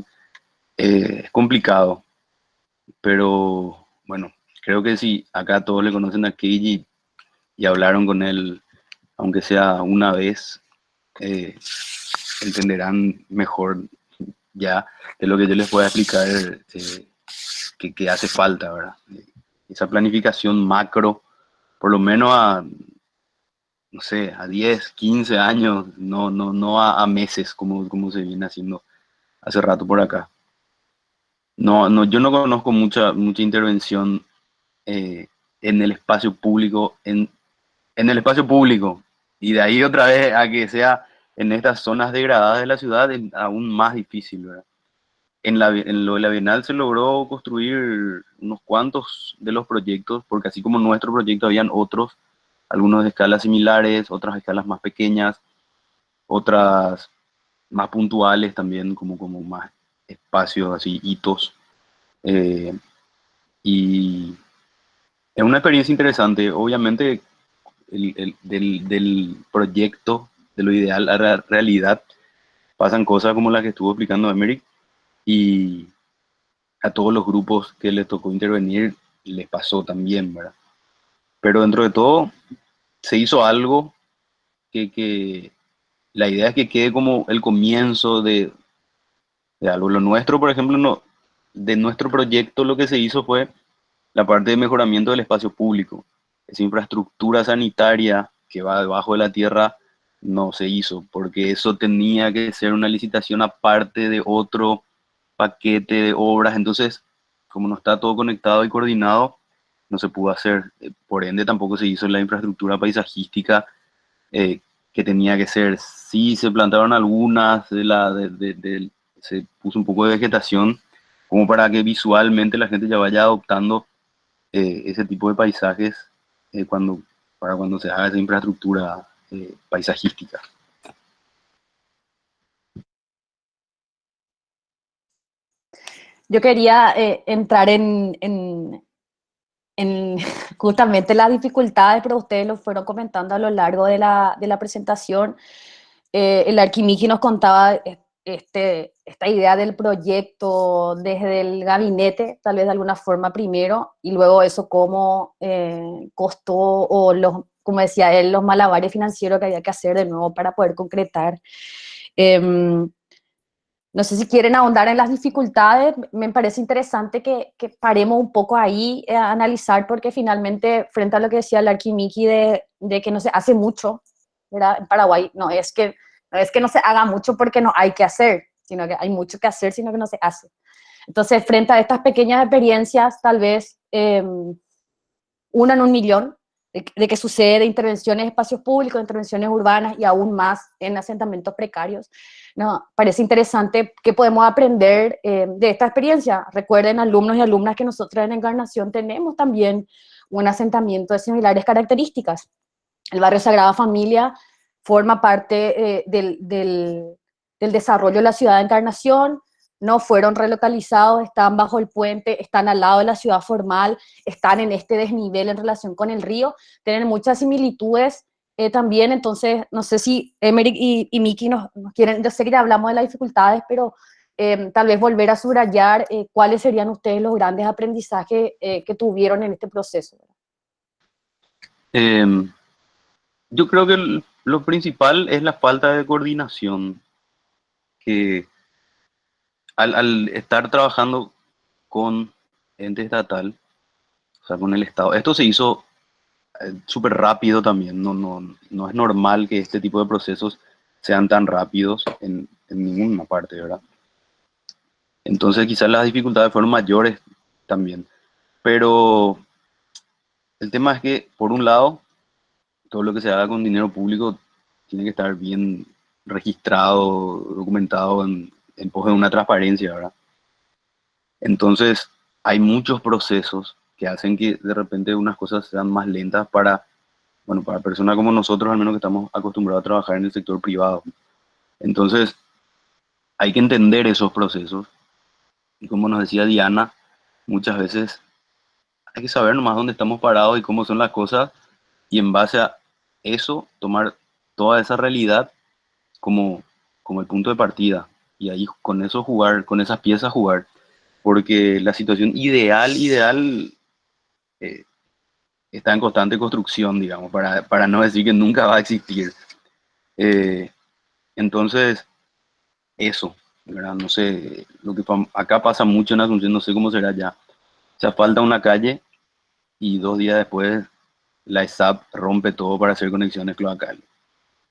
Es complicado, pero bueno, creo que si acá todos le conocen a Keiji y hablaron con él, aunque sea una vez, entenderán mejor ya de lo que yo les pueda explicar que hace falta, ¿verdad? Esa planificación macro, por lo menos a, no sé, a 10 15 años, no a meses como se viene haciendo hace rato por acá. No, yo no conozco mucha intervención en el espacio público, en el espacio público, y de ahí otra vez a que sea en estas zonas degradadas de la ciudad es aún más difícil, ¿verdad? En lo de la Bienal se logró construir unos cuantos de los proyectos, porque así como nuestro proyecto habían otros, algunos de escalas similares, otras escalas más pequeñas, otras más puntuales también, como más espacios, así, hitos. Eh, y es una experiencia interesante. Obviamente, del proyecto, de lo ideal a la realidad, pasan cosas como las que estuvo explicando Emerick, y a todos los grupos que les tocó intervenir les pasó también, ¿verdad? Pero dentro de todo, se hizo algo que la idea es que quede como el comienzo de algo. Lo nuestro, por ejemplo, no, de nuestro proyecto lo que se hizo fue la parte de mejoramiento del espacio público. Esa infraestructura sanitaria que va debajo de la tierra no se hizo, porque eso tenía que ser una licitación aparte de otro paquete de obras. Entonces, como no está todo conectado y coordinado, no se pudo hacer. Por ende, tampoco se hizo la infraestructura paisajística eh, que tenía que ser. Sí, se plantaron algunas, se puso un poco de vegetación, como para que visualmente la gente ya vaya adoptando ese tipo de paisajes cuando, para cuando se haga esa infraestructura paisajística. Yo quería entrar en justamente las dificultades, pero ustedes lo fueron comentando a lo largo de la presentación. El Arquimiki nos contaba esta idea del proyecto desde el gabinete, tal vez de alguna forma primero, y luego eso cómo costó, o los, como decía él, los malabares financieros que había que hacer de nuevo para poder concretar. No sé si quieren ahondar en las dificultades. Me parece interesante que paremos un poco ahí a analizar, porque finalmente, frente a lo que decía el Arquimiki de que no se hace mucho, ¿verdad? En Paraguay no es que no se haga mucho porque no hay que hacer, sino que hay mucho que hacer, sino que no se hace. Entonces, frente a estas pequeñas experiencias, tal vez una en un millón, de que sucede de intervenciones en espacios públicos, intervenciones urbanas y aún más en asentamientos precarios. No, parece interesante que podemos aprender de esta experiencia. Recuerden, alumnos y alumnas, que nosotros en Encarnación tenemos también un asentamiento de similares características. El barrio Sagrada Familia forma parte del desarrollo de la ciudad de Encarnación. No fueron relocalizados, están bajo el puente, están al lado de la ciudad formal, están en este desnivel en relación con el río, tienen muchas similitudes también. Entonces, no sé si Emerick y Miki nos quieren, yo sé que ya hablamos de las dificultades, pero tal vez volver a subrayar cuáles serían ustedes los grandes aprendizajes que tuvieron en este proceso. Eh, yo creo que lo principal es la falta de coordinación, que al estar trabajando con ente estatal, o sea, con el Estado, esto se hizo súper rápido también. No es normal que este tipo de procesos sean tan rápidos en ninguna parte, ¿verdad? Entonces quizás las dificultades fueron mayores también. Pero el tema es que, por un lado, todo lo que se haga con dinero público tiene que estar bien registrado, documentado en pos de una transparencia, ¿verdad? Entonces, hay muchos procesos que hacen que de repente unas cosas sean más lentas para, bueno, para personas como nosotros, al menos que estamos acostumbrados a trabajar en el sector privado. Entonces, hay que entender esos procesos. Y como nos decía Diana, muchas veces hay que saber nomás dónde estamos parados y cómo son las cosas, y en base a eso tomar toda esa realidad como, como el punto de partida. Y ahí con eso jugar, con esas piezas jugar. Porque la situación ideal, eh, está en constante construcción, digamos, para no decir que nunca va a existir. Eh, entonces, eso, ¿verdad? No sé, acá pasa mucho en Asunción, no sé cómo será ya. Se asfalta una calle y 2 días después la ESAP rompe todo para hacer conexiones cloacales.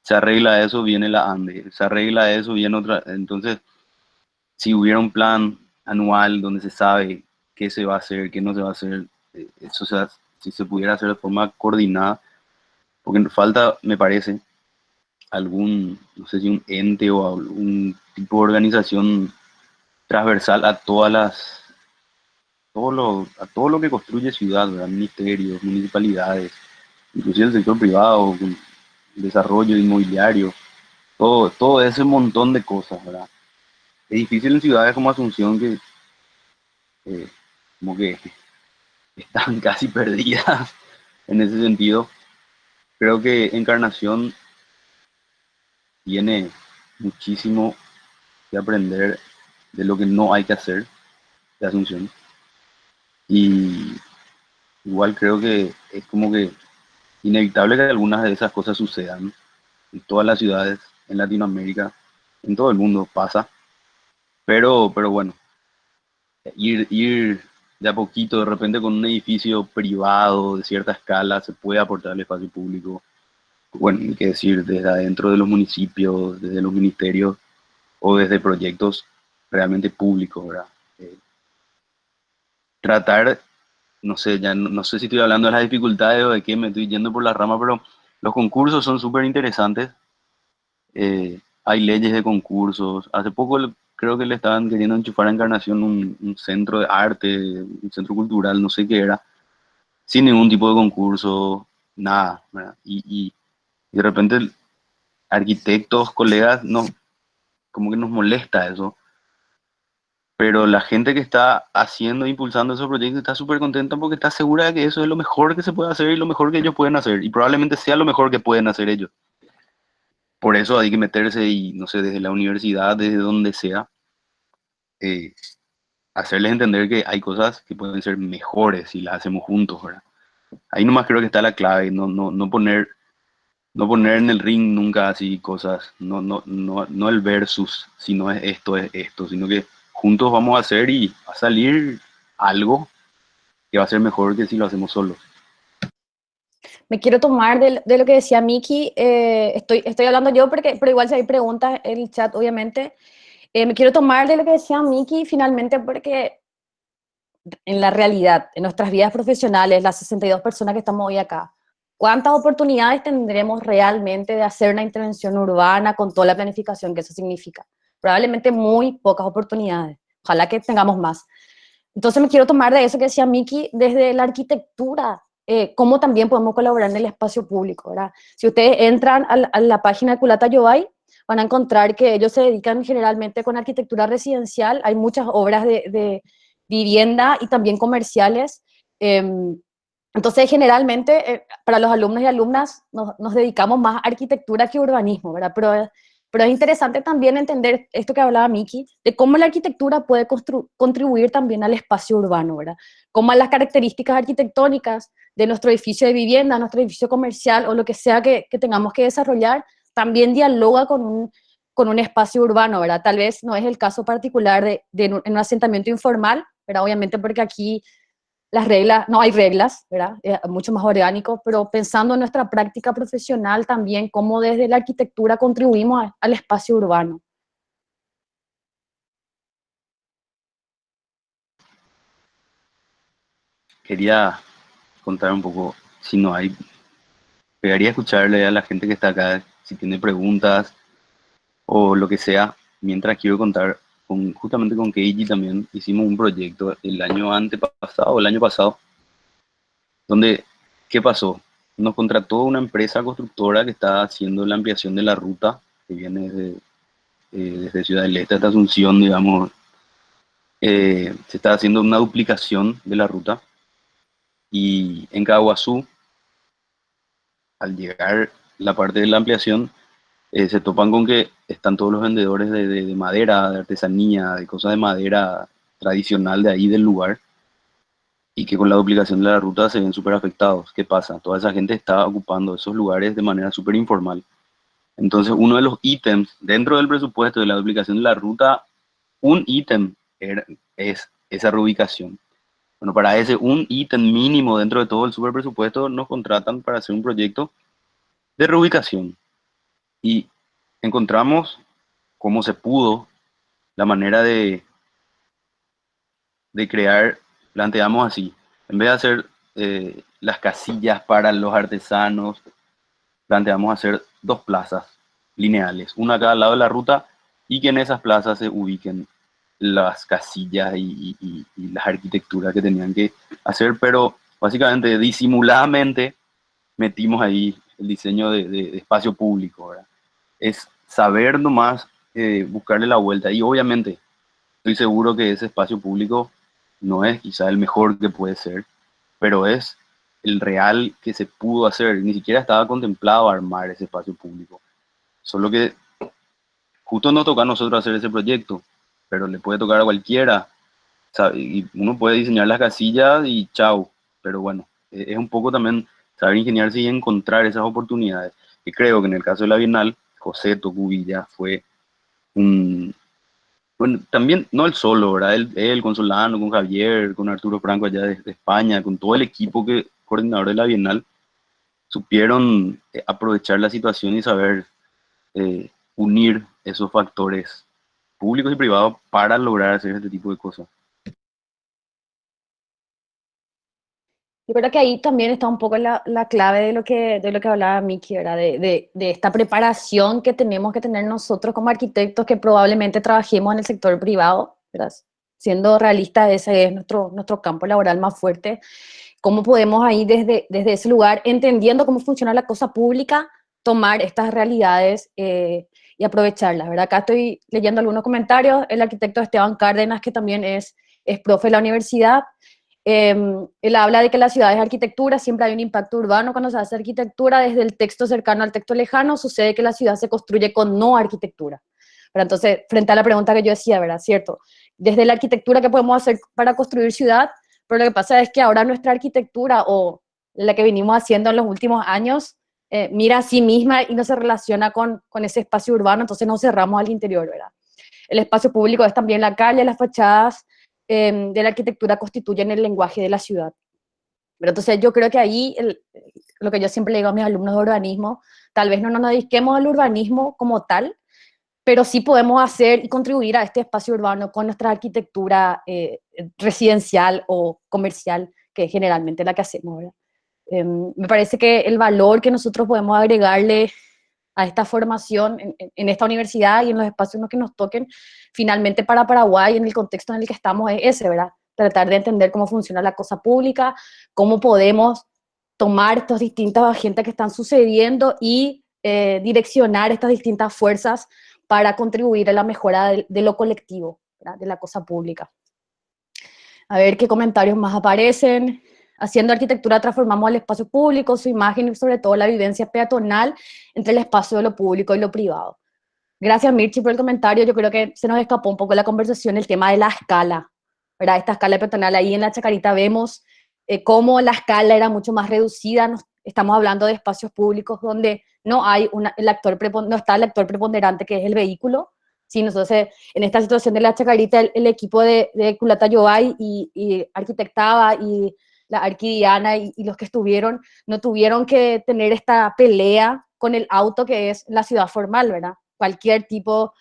Se arregla eso, viene la ANDE. Se arregla eso, viene otra. Entonces, si hubiera un plan anual donde se sabe qué se va a hacer, qué no se va a hacer, eso, o sea, si se pudiera hacer de forma coordinada, porque falta, me parece, algún, no sé si un ente o algún tipo de organización transversal a a todo lo que construye ciudad, ¿verdad? Ministerios, municipalidades, inclusive el sector privado, con desarrollo inmobiliario, todo ese montón de cosas, ¿verdad? Es difícil en ciudades como Asunción que eh, como que están casi perdidas en ese sentido. Creo que Encarnación tiene muchísimo que aprender de lo que no hay que hacer de Asunción. Y igual creo que es como que inevitable que algunas de esas cosas sucedan en todas las ciudades, en Latinoamérica, en todo el mundo pasa. Pero bueno, ir de a poquito, de repente con un edificio privado de cierta escala, se puede aportar al espacio público. Bueno, hay que decir, desde adentro de los municipios, desde los ministerios o desde proyectos realmente públicos, ¿verdad? Eh, tratar, no sé, ya no sé si estoy hablando de las dificultades o de qué, me estoy yendo por la rama, pero los concursos son súper interesantes. Hay leyes de concursos. Hace poco creo que le estaban queriendo enchufar a Encarnación un centro de arte, un centro cultural, no sé qué era, sin ningún tipo de concurso, nada, ¿verdad? Y de repente arquitectos, colegas, no, como que nos molesta eso, pero la gente que está haciendo e impulsando esos proyectos está súper contenta porque está segura de que eso es lo mejor que se puede hacer y lo mejor que ellos pueden hacer, y probablemente sea lo mejor que pueden hacer ellos. Por eso hay que meterse y, no sé, desde la universidad, desde donde sea, eh, hacerles entender que hay cosas que pueden ser mejores si las hacemos juntos, ¿verdad? Ahí nomás creo que está la clave, no poner en el ring nunca así cosas, no el versus, si no es esto, sino que juntos vamos a hacer y va a salir algo que va a ser mejor que si lo hacemos solos. Me quiero tomar de lo que decía Miki, estoy hablando yo, pero igual si hay preguntas en el chat, obviamente. Me quiero tomar de lo que decía Miki finalmente porque en la realidad, en nuestras vidas profesionales, las 62 personas que estamos hoy acá, ¿cuántas oportunidades tendremos realmente de hacer una intervención urbana con toda la planificación que eso significa? Probablemente muy pocas oportunidades. Ojalá que tengamos más. Entonces me quiero tomar de eso que decía Miki desde la arquitectura, cómo también podemos colaborar en el espacio público, ¿verdad? Si ustedes entran a la página de Culata Yobay, van a encontrar que ellos se dedican generalmente con arquitectura residencial, hay muchas obras de vivienda y también comerciales. Entonces, generalmente, para los alumnos y alumnas nos dedicamos más a arquitectura que urbanismo, ¿verdad? Pero es interesante también entender esto que hablaba Miki, de cómo la arquitectura puede contribuir también al espacio urbano, ¿verdad? Cómo las características arquitectónicas de nuestro edificio de vivienda, nuestro edificio comercial o lo que sea que tengamos que desarrollar, también dialoga con un espacio urbano, ¿verdad? Tal vez no es el caso particular en un asentamiento informal, ¿verdad? Obviamente porque aquí las reglas, no hay reglas, ¿verdad? Es mucho más orgánico, pero pensando en nuestra práctica profesional también, cómo desde la arquitectura contribuimos al espacio urbano. Quería contar un poco, si no hay, pegaría escucharle a la gente que está acá, si tiene preguntas o lo que sea, mientras quiero contar justamente con Keiji también hicimos un proyecto el año antepasado, el año pasado, donde, ¿qué pasó? Nos contrató una empresa constructora que está haciendo la ampliación de la ruta, que viene desde Ciudad del Este hasta Asunción, digamos. Se está haciendo una duplicación de la ruta y en Caguazú, al llegar la parte de la ampliación, se topan con que están todos los vendedores de madera, de artesanía, de cosas de madera tradicional de ahí del lugar, y que con la duplicación de la ruta se ven súper afectados. ¿Qué pasa? Toda esa gente está ocupando esos lugares de manera súper informal. Entonces, uno de los ítems dentro del presupuesto de la duplicación de la ruta, un ítem es esa reubicación. Bueno, para ese un ítem mínimo dentro de todo el super presupuesto nos contratan para hacer un proyecto de reubicación. Y encontramos cómo se pudo la manera de crear, planteamos así, en vez de hacer las casillas para los artesanos, planteamos hacer dos plazas lineales, una a cada lado de la ruta, y que en esas plazas se ubiquen las casillas y las arquitecturas que tenían que hacer, pero básicamente disimuladamente metimos ahí el diseño de espacio público, ¿verdad? Es saber nomás buscarle la vuelta, y obviamente estoy seguro que ese espacio público no es quizá el mejor que puede ser, pero es el real que se pudo hacer. Ni siquiera estaba contemplado armar ese espacio público. Solo que justo nos toca a nosotros hacer ese proyecto, pero le puede tocar a cualquiera. ¿Sabe? Y uno puede diseñar las casillas y chao. Pero bueno, es un poco también saber ingeniarse y encontrar esas oportunidades. Y creo que en el caso de la Bienal, José Tocubilla fue un, bueno, también, no él solo, ¿verdad? Él con Solano, con Javier, con Arturo Franco allá de España, con todo el equipo coordinador de la Bienal, supieron aprovechar la situación y saber unir esos factores públicos y privados para lograr hacer este tipo de cosas. Yo creo que ahí también está un poco la clave de lo que hablaba Miki, ¿verdad? De esta preparación que tenemos que tener nosotros como arquitectos que probablemente trabajemos en el sector privado, ¿verdad? Siendo realistas, ese es nuestro campo laboral más fuerte. ¿Cómo podemos ahí desde ese lugar, entendiendo cómo funciona la cosa pública, tomar estas realidades y aprovecharlas, ¿verdad? Acá estoy leyendo algunos comentarios. El arquitecto Esteban Cárdenas, que también es profe de la universidad, él habla de que la ciudad es arquitectura, siempre hay un impacto urbano cuando se hace arquitectura, desde el texto cercano al texto lejano, sucede que la ciudad se construye con no arquitectura. Pero entonces, frente a la pregunta que yo decía, ¿verdad? Cierto, desde la arquitectura, ¿qué podemos hacer para construir ciudad? Pero lo que pasa es que ahora nuestra arquitectura, o la que venimos haciendo en los últimos años, mira a sí misma y no se relaciona con ese espacio urbano, entonces nos cerramos al interior, ¿verdad? El espacio público es también la calle, las fachadas de la arquitectura constituyen el lenguaje de la ciudad. Pero entonces yo creo que ahí, lo que yo siempre le digo a mis alumnos de urbanismo, tal vez no nos dediquemos al urbanismo como tal, pero sí podemos hacer y contribuir a este espacio urbano con nuestra arquitectura residencial o comercial, que es generalmente la que hacemos, ¿verdad? Me parece que el valor que nosotros podemos agregarle a esta formación en esta universidad y en los espacios en los que nos toquen, finalmente para Paraguay, en el contexto en el que estamos, es ese, ¿verdad? Tratar de entender cómo funciona la cosa pública, cómo podemos tomar estas distintas agentes que están sucediendo y direccionar estas distintas fuerzas para contribuir a la mejora de lo colectivo, ¿verdad? De la cosa pública. A ver qué comentarios más aparecen. Haciendo arquitectura transformamos el espacio público, su imagen y sobre todo la vivencia peatonal entre el espacio de lo público y lo privado. Gracias, Mirchi, por el comentario. Yo creo que se nos escapó un poco la conversación el tema de la escala, ¿verdad? Esta escala peatonal, ahí en la Chacarita vemos cómo la escala era mucho más reducida. Estamos hablando de espacios públicos donde no hay no está el actor preponderante que es el vehículo. Sí, nosotros en esta situación de la Chacarita, el equipo de Culata Yobay y arquitectaba y la Arquidiana y los que estuvieron, no tuvieron que tener esta pelea con el auto que es la ciudad formal, ¿verdad? Cualquier tipo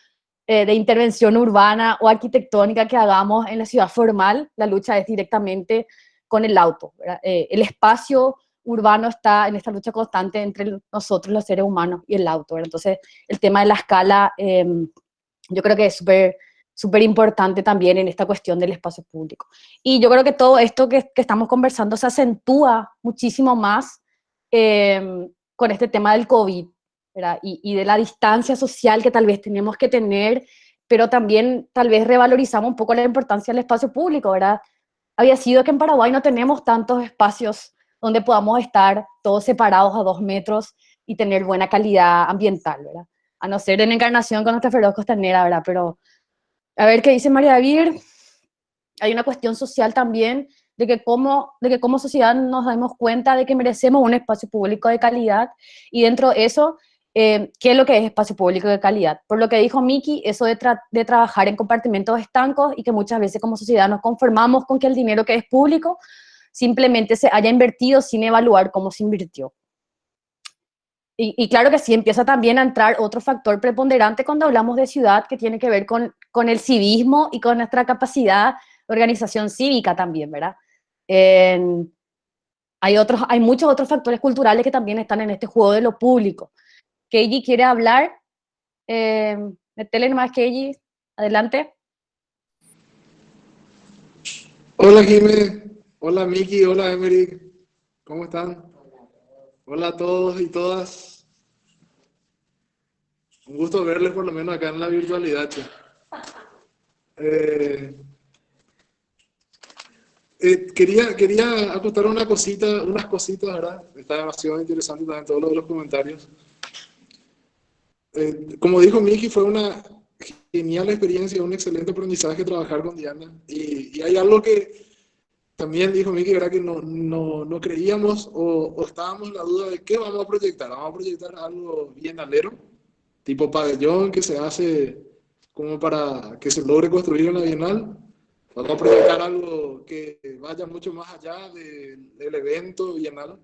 de intervención urbana o arquitectónica que hagamos en la ciudad formal, la lucha es directamente con el auto, ¿verdad? El espacio urbano está en esta lucha constante entre nosotros, los seres humanos, y el auto, ¿verdad? Entonces, el tema de la escala, yo creo que es súper importante también en esta cuestión del espacio público. Y yo creo que todo esto que estamos conversando se acentúa muchísimo más con este tema del COVID, ¿verdad? Y de la distancia social que tal vez tenemos que tener, pero también tal vez revalorizamos un poco la importancia del espacio público, ¿verdad? Había sido que en Paraguay no tenemos tantos espacios donde podamos estar todos separados a 2 metros y tener buena calidad ambiental, ¿verdad? A no ser en Encarnación con nuestra feroz costanera, ¿verdad? Pero a ver qué dice María David. Hay una cuestión social también de que como sociedad nos damos cuenta de que merecemos un espacio público de calidad y dentro de eso, ¿qué es lo que es espacio público de calidad? Por lo que dijo Miki, eso de trabajar en compartimentos estancos y que muchas veces como sociedad nos conformamos con que el dinero que es público simplemente se haya invertido sin evaluar cómo se invirtió. Y claro que sí, empieza también a entrar otro factor preponderante cuando hablamos de ciudad que tiene que ver con el civismo y con nuestra capacidad de organización cívica también, ¿verdad? Hay muchos otros factores culturales que también están en este juego de lo público. Keiji quiere hablar. Metele nomás, Keiji. Adelante. Hola Jimé, hola Miki, hola Emerick, ¿cómo están? Hola a todos y todas. Un gusto verles por lo menos acá en la virtualidad, che. Quería acotar unas cositas, ¿verdad? Está demasiado interesante también todo lo de los comentarios. Como dijo Miki, fue una genial experiencia, un excelente aprendizaje trabajar con Diana. Y hay algo que también dijo Miki, era que no creíamos o estábamos en la duda de qué vamos a proyectar. Vamos a proyectar algo bienalero, tipo pabellón que se hace como para que se logre construir en la Bienal. Vamos a proyectar algo que vaya mucho más allá del evento bienal.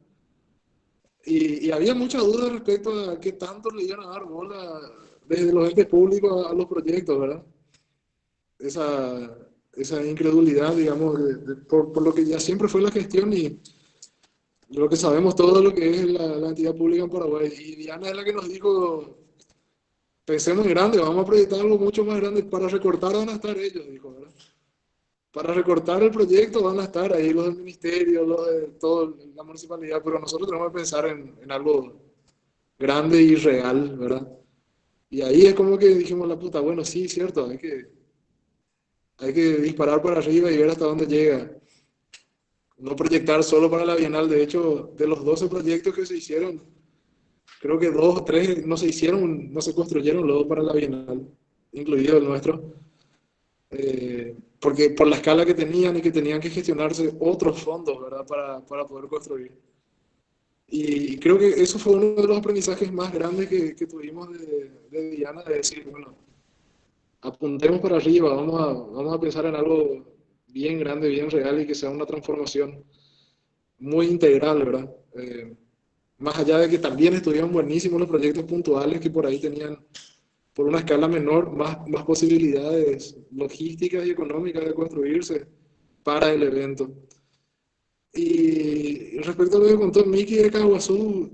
Y había mucha duda respecto a qué tanto le iban a dar bola desde los entes públicos a los proyectos, ¿verdad? Esa incredulidad, digamos, por lo que ya siempre fue la gestión y lo que sabemos todo lo que es la entidad pública en Paraguay. Y Diana es la que nos dijo, pensemos en grande, vamos a proyectar algo mucho más grande, para recortar van a estar ellos, dijo, ¿verdad? Para recortar el proyecto van a estar ahí los del ministerio, los de toda la municipalidad, pero nosotros tenemos que pensar en algo grande y real, ¿verdad? Y ahí es como que dijimos, la puta, bueno, sí, cierto, hay que disparar para arriba y ver hasta dónde llega. No proyectar solo para la Bienal. De hecho, de los 12 proyectos que se hicieron, creo que 2 o 3 no se construyeron luego para la Bienal, incluido el nuestro. Porque por la escala que tenían y que tenían que gestionarse otros fondos, ¿verdad? Para poder construir. Y creo que eso fue uno de los aprendizajes más grandes que tuvimos de Diana, de decir, bueno, apuntemos para arriba, vamos a pensar en algo bien grande, bien real y que sea una transformación muy integral, ¿verdad? Más allá de que también estuvieron buenísimos los proyectos puntuales que por ahí tenían, por una escala menor, más posibilidades logísticas y económicas de construirse para el evento. Y respecto a lo que contó Miki de Caguazú,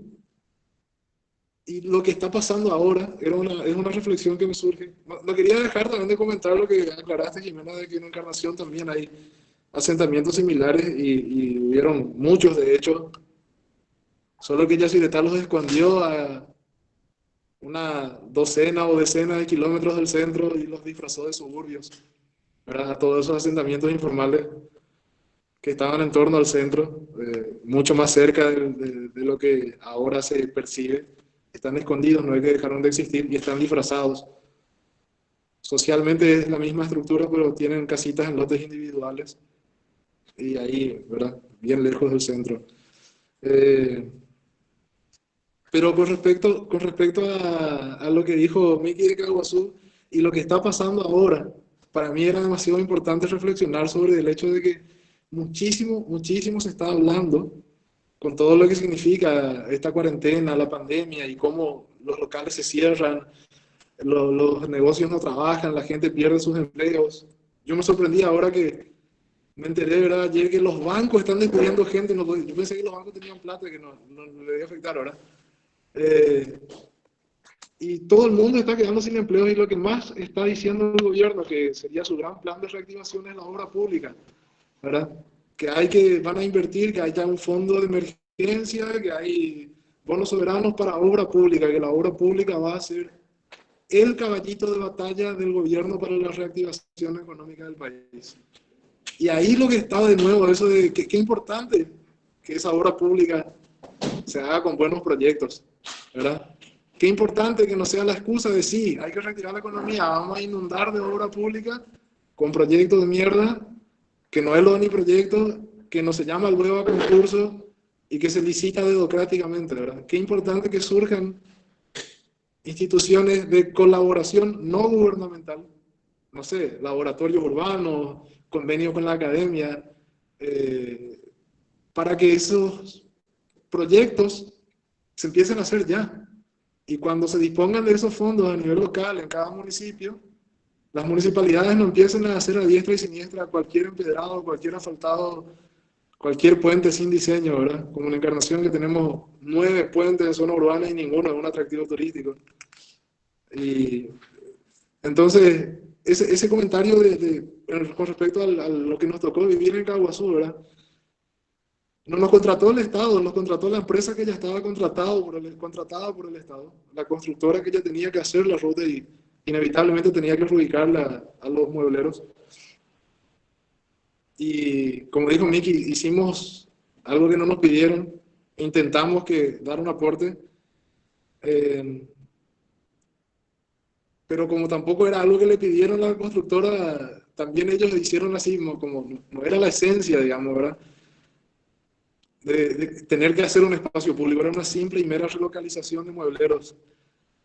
y lo que está pasando ahora, es una reflexión que me surge. No quería dejar también de comentar lo que aclaraste, Jimena, de que en Encarnación también hay asentamientos similares y hubieron muchos, de hecho, solo que Yacyretá los escondió a una docena o decena de kilómetros del centro y los disfrazó de suburbios, ¿verdad? A todos esos asentamientos informales que estaban en torno al centro, mucho más cerca de lo que ahora se percibe. Están escondidos, no es que dejaron de existir y están disfrazados. Socialmente es la misma estructura, pero tienen casitas en lotes individuales y ahí, ¿verdad? Bien lejos del centro. Pero con respecto a lo que dijo Miki de Caguazú y lo que está pasando ahora, para mí era demasiado importante reflexionar sobre el hecho de que muchísimo se está hablando con todo lo que significa esta cuarentena, la pandemia y cómo los locales se cierran, los negocios no trabajan, la gente pierde sus empleos. Yo me sorprendí ahora que me enteré, ¿verdad? Ayer que los bancos están despidiendo gente. Yo pensé que los bancos tenían plata, que no le debía afectar, ¿verdad? Y todo el mundo está quedando sin empleo y lo que más está diciendo el gobierno, que sería su gran plan de reactivación, es la obra pública, ¿verdad? Van a invertir, que haya un fondo de emergencia, que hay bonos soberanos para obra pública, que la obra pública va a ser el caballito de batalla del gobierno para la reactivación económica del país. Y ahí lo que está de nuevo, eso de que importante que esa obra pública se haga con buenos proyectos, ¿verdad? Qué importante que no sea la excusa de sí, hay que reactivar la economía, vamos a inundar de obra pública con proyectos de mierda, que no es lo ni proyecto, que no se llama luego a concurso y que se licita democráticamente, ¿verdad? Qué importante que surjan instituciones de colaboración no gubernamental, no sé, laboratorios urbanos, convenio con la academia, para que esos proyectos se empiecen a hacer ya. Y cuando se dispongan de esos fondos a nivel local, en cada municipio, las municipalidades no empiecen a hacer a diestra y siniestra cualquier empedrado, cualquier asfaltado, cualquier puente sin diseño, ¿verdad? Como en Encarnación, que tenemos 9 puentes en zona urbana y ninguno es un atractivo turístico. Y entonces, ese comentario con respecto a lo que nos tocó vivir en Caguazú, ¿verdad? No nos contrató el Estado, nos contrató la empresa que ya estaba contratada por el Estado, la constructora que ya tenía que hacer la ruta y inevitablemente tenía que reubicarla a los muebleros. Y como dijo Miki, hicimos algo que no nos pidieron, intentamos dar un aporte, pero como tampoco era algo que le pidieron a la constructora, también ellos hicieron así, como no era la esencia, digamos, ¿verdad? De tener que hacer un espacio público, era una simple y mera relocalización de muebleros.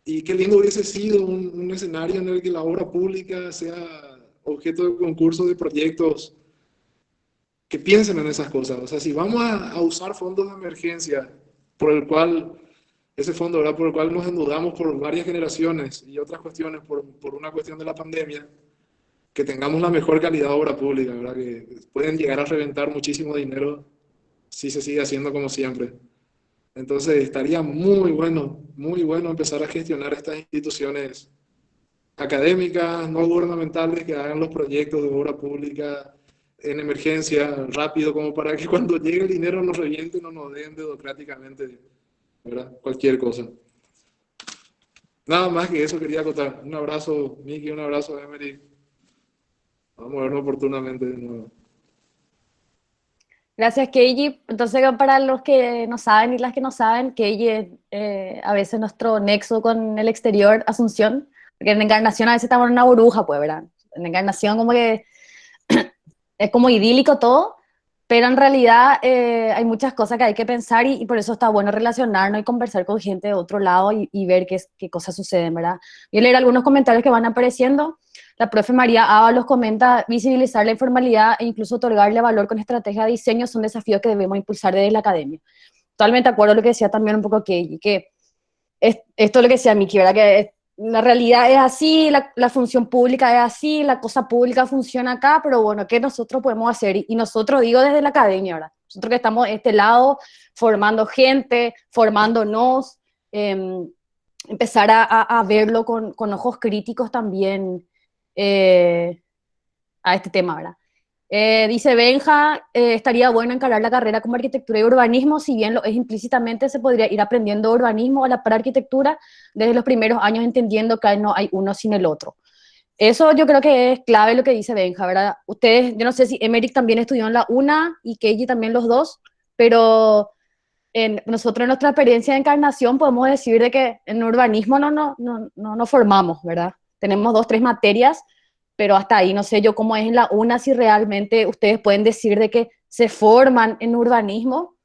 Y qué lindo hubiese sido un escenario en el que la obra pública sea objeto de concurso de proyectos que piensen en esas cosas. O sea, si vamos a usar fondos de emergencia, por el cual, ese fondo, ¿verdad? Por el cual nos endeudamos por varias generaciones y otras cuestiones, por una cuestión de la pandemia, que tengamos la mejor calidad de obra pública, ¿verdad? Que pueden llegar a reventar muchísimo dinero si se sigue haciendo como siempre. Entonces estaría muy bueno empezar a gestionar estas instituciones académicas, no gubernamentales, que hagan los proyectos de obra pública en emergencia rápido, como para que cuando llegue el dinero nos revienten o nos den democráticamente, ¿verdad? Cualquier cosa. Nada más que eso quería acotar. Un abrazo, Miki, un abrazo, Emery. Vamos a vernos oportunamente de nuevo. Gracias, Keiji. Entonces, para los que no saben y las que no saben, Keiji es a veces nuestro nexo con el exterior, Asunción, porque en Encarnación a veces estamos en una burbuja, pues, ¿verdad? En Encarnación como que es como idílico todo, pero en realidad hay muchas cosas que hay que pensar y por eso está bueno relacionarnos y conversar con gente de otro lado y ver qué cosas suceden, ¿verdad? Voy a leer algunos comentarios que van apareciendo. La profe María Ábalos comenta: visibilizar la informalidad e incluso otorgarle valor con estrategia de diseño son desafíos que debemos impulsar desde la academia. Totalmente de acuerdo con lo que decía también un poco que esto es lo que decía Miki, ¿verdad? Que la realidad es así, la función pública es así, la cosa pública funciona acá, pero bueno, ¿qué nosotros podemos hacer? Y nosotros, digo, desde la academia, ¿verdad? Nosotros que estamos de este lado, formando gente, formándonos, empezar a verlo con ojos críticos también a este tema, ¿verdad? Dice Benja, estaría bueno encarar la carrera como arquitectura y urbanismo, si bien lo es implícitamente, se podría ir aprendiendo urbanismo a la par arquitectura desde los primeros años, entendiendo que no hay uno sin el otro. Eso yo creo que es clave lo que dice Benja, ¿verdad? Ustedes, yo no sé si Emerick también estudió en la UNA y Keiji también los dos, pero nosotros en nuestra experiencia de Encarnación podemos decir de que en urbanismo no formamos, ¿verdad? Tenemos 2, 3 materias, pero hasta ahí no sé yo cómo es en la UNA, si realmente ustedes pueden decir de que se forman en urbanismo,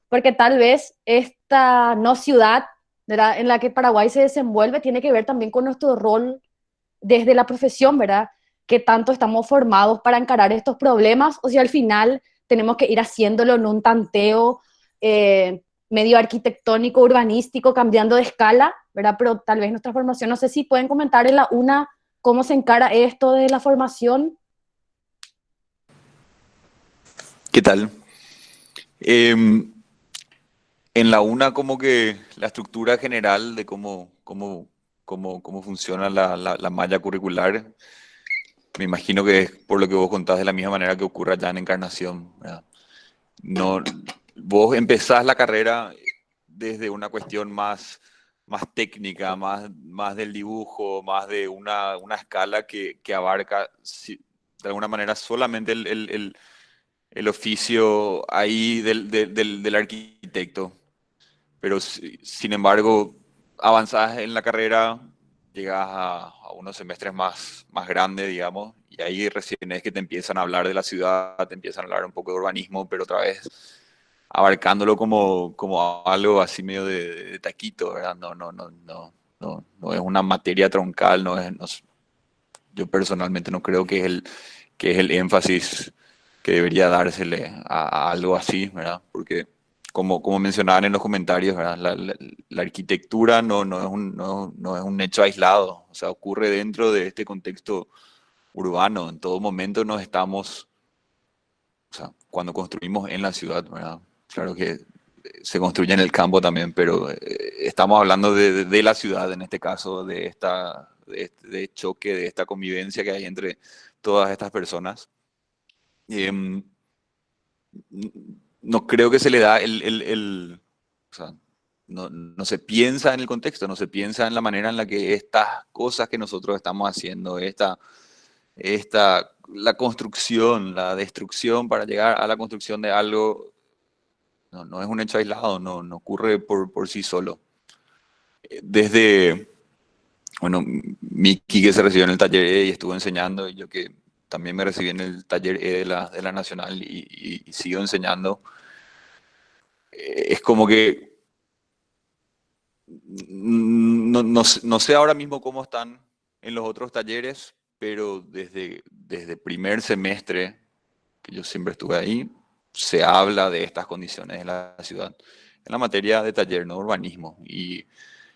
porque tal vez esta no ciudad, ¿verdad?, en la que Paraguay se desenvuelve tiene que ver también con nuestro rol desde la profesión, ¿verdad? ¿Qué tanto estamos formados para encarar estos problemas? O si al final tenemos que ir haciéndolo en un tanteo medio arquitectónico, urbanístico, cambiando de escala, ¿verdad? Pero tal vez nuestra formación, no sé si pueden comentar en la UNA cómo se encara esto de la formación. ¿Qué tal? En la UNA como que la estructura general de cómo funciona la malla curricular, me imagino que es por lo que vos contás de la misma manera que ocurre allá en Encarnación, ¿verdad? No, vos empezás la carrera desde una cuestión más técnica, más del dibujo, más de una escala que abarca de alguna manera solamente el oficio ahí del arquitecto. Pero sin embargo, avanzás en la carrera, llegas a unos semestres más grandes, digamos, y ahí recién es que te empiezan a hablar de la ciudad, te empiezan a hablar un poco de urbanismo, pero otra vez abarcándolo como algo así medio de taquito, ¿verdad? No es una materia troncal, yo personalmente no creo que es el énfasis que debería dársele a algo así, ¿verdad? Porque como mencionaban en los comentarios, ¿verdad? La arquitectura no es un hecho aislado, o sea, ocurre dentro de este contexto urbano. En todo momento nos estamos, o sea, cuando construimos en la ciudad, ¿verdad? Claro que se construye en el campo también, pero estamos hablando de la ciudad en este caso, de choque, de esta convivencia que hay entre todas estas personas. Em, no creo que se le da o sea, no se piensa en el contexto, no se piensa en la manera en la que estas cosas que nosotros estamos haciendo, la construcción, la destrucción para llegar a la construcción de algo, no es un hecho aislado, no ocurre por sí solo. Desde, bueno, Miki que se recibió en el taller E y estuvo enseñando, y yo que también me recibí en el taller E de la Nacional y sigo enseñando, es como que no sé ahora mismo cómo están en los otros talleres, pero desde primer semestre, que yo siempre estuve ahí, se habla de estas condiciones de la ciudad, en la materia de taller, no urbanismo, y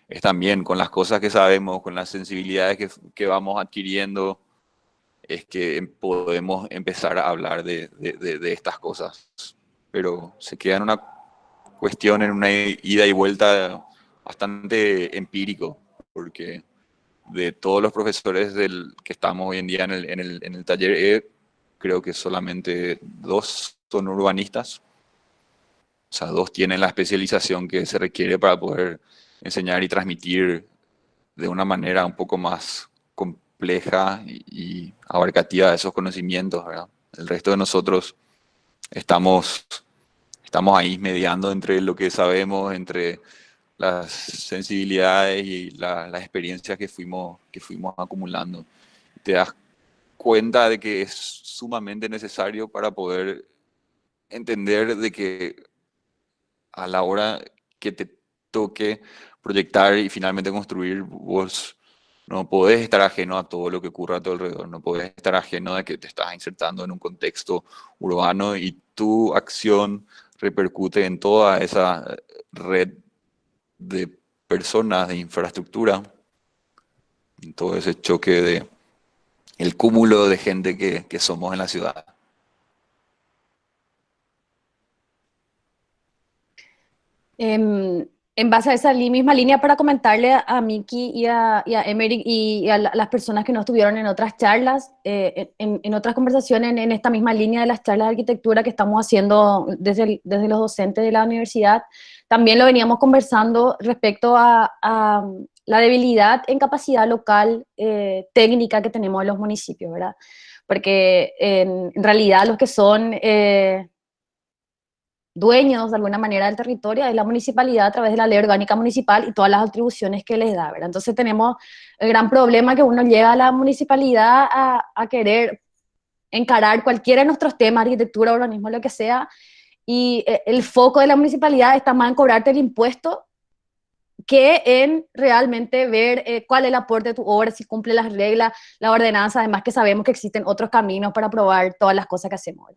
es también con las cosas que sabemos, con las sensibilidades que vamos adquiriendo, es que podemos empezar a hablar de estas cosas, pero se queda en una cuestión, en una ida y vuelta bastante empírico, porque de todos los profesores que estamos hoy en día en el taller E, creo que solamente 2 son urbanistas, o sea, 2 tienen la especialización que se requiere para poder enseñar y transmitir de una manera un poco más compleja y abarcativa esos conocimientos, ¿verdad? El resto de nosotros estamos ahí mediando entre lo que sabemos, entre las sensibilidades y las experiencias que fuimos acumulando. Te das cuenta de que es sumamente necesario para poder entender de que a la hora que te toque proyectar y finalmente construir, vos no podés estar ajeno a todo lo que ocurre a tu alrededor, no podés estar ajeno de que te estás insertando en un contexto urbano y tu acción repercute en toda esa red de personas, de infraestructura, en todo ese choque de el cúmulo de gente que somos en la ciudad. En base a esa misma línea, para comentarle a Miki y a Emerick y a las personas que no estuvieron en otras charlas, en otras conversaciones, en esta misma línea de las charlas de arquitectura que estamos haciendo desde los docentes de la universidad, también lo veníamos conversando respecto a la debilidad en capacidad local técnica que tenemos en los municipios, ¿verdad? Porque en realidad los que son dueños de alguna manera del territorio es la municipalidad a través de la ley orgánica municipal y todas las atribuciones que les da, ¿verdad? Entonces tenemos el gran problema que uno llega a la municipalidad a querer encarar cualquiera de nuestros temas, arquitectura, urbanismo, lo que sea, y el foco de la municipalidad está más en cobrarte el impuesto que en realmente ver cuál es el aporte de tu obra, si cumple las reglas, la ordenanza, además que sabemos que existen otros caminos para probar todas las cosas que hacemos.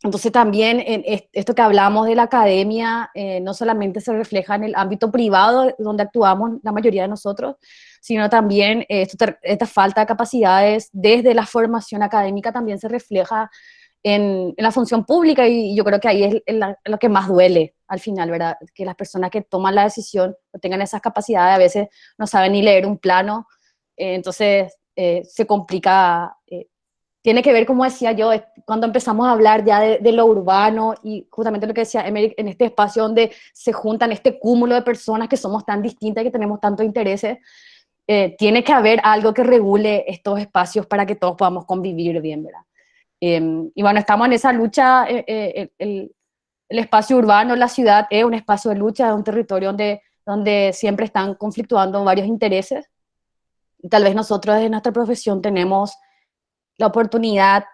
Entonces también en esto que hablamos de la academia, no solamente se refleja en el ámbito privado donde actuamos la mayoría de nosotros, sino también esta falta de capacidades desde la formación académica también se refleja en la función pública y yo creo que ahí es lo que más duele al final, ¿verdad? Que las personas que toman la decisión no tengan esas capacidades, a veces no saben ni leer un plano, entonces se complica. Tiene que ver, como decía yo, cuando empezamos a hablar ya de lo urbano y justamente lo que decía Emerick, en este espacio donde se juntan este cúmulo de personas que somos tan distintas y que tenemos tantos intereses, tiene que haber algo que regule estos espacios para que todos podamos convivir bien, ¿verdad? Y bueno, estamos en esa lucha, el espacio urbano, la ciudad es un espacio de lucha, es un territorio donde donde siempre están conflictuando varios intereses. Y tal vez nosotros desde nuestra profesión tenemos la oportunidad,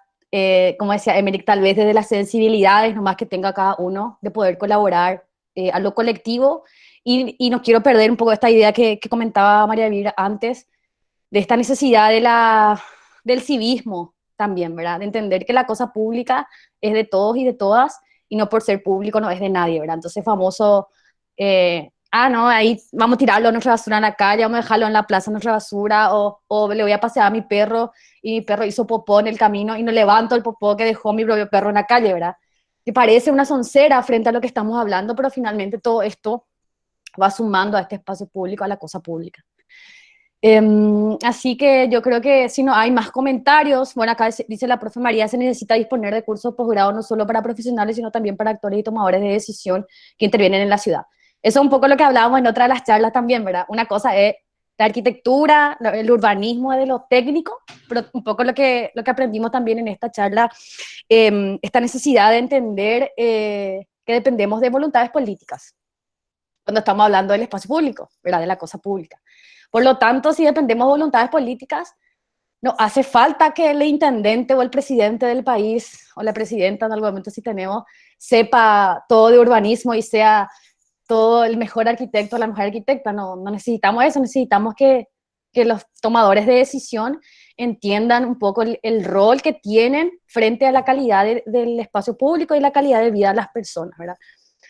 como decía Emerick, tal vez desde las sensibilidades nomás que tenga cada uno, de poder colaborar a lo colectivo. Y no quiero perder un poco esta idea que comentaba María Elvira antes, de esta necesidad del civismo también, ¿verdad? De entender que la cosa pública es de todos y de todas, y no por ser público no es de nadie, ¿verdad? Entonces, famoso, no, ahí vamos a tirarlo a nuestra basura en la calle, vamos a dejarlo en la plaza nuestra basura, o le voy a pasear a mi perro, y mi perro hizo popó en el camino, y no levanto el popó que dejó mi propio perro en la calle, ¿verdad? Que parece una soncera frente a lo que estamos hablando, pero finalmente todo esto va sumando a este espacio público, a la cosa pública. Así que yo creo que si no hay más comentarios, bueno, acá dice la profe María, se necesita disponer de cursos de posgrado no solo para profesionales, sino también para actores y tomadores de decisión que intervienen en la ciudad. Eso es un poco lo que hablábamos en otra de las charlas también, ¿verdad? Una cosa es la arquitectura, el urbanismo de lo técnico, pero un poco lo que aprendimos también en esta charla, esta necesidad de entender que dependemos de voluntades políticas cuando estamos hablando del espacio público, ¿verdad? De la cosa pública. Por lo tanto, si dependemos de voluntades políticas, no hace falta que el intendente o el presidente del país, o la presidenta en algún momento si tenemos, sepa todo de urbanismo y sea todo el mejor arquitecto o la mejor arquitecta. No necesitamos eso, necesitamos que los tomadores de decisión entiendan un poco el rol que tienen frente a la calidad del espacio público y la calidad de vida de las personas, ¿verdad?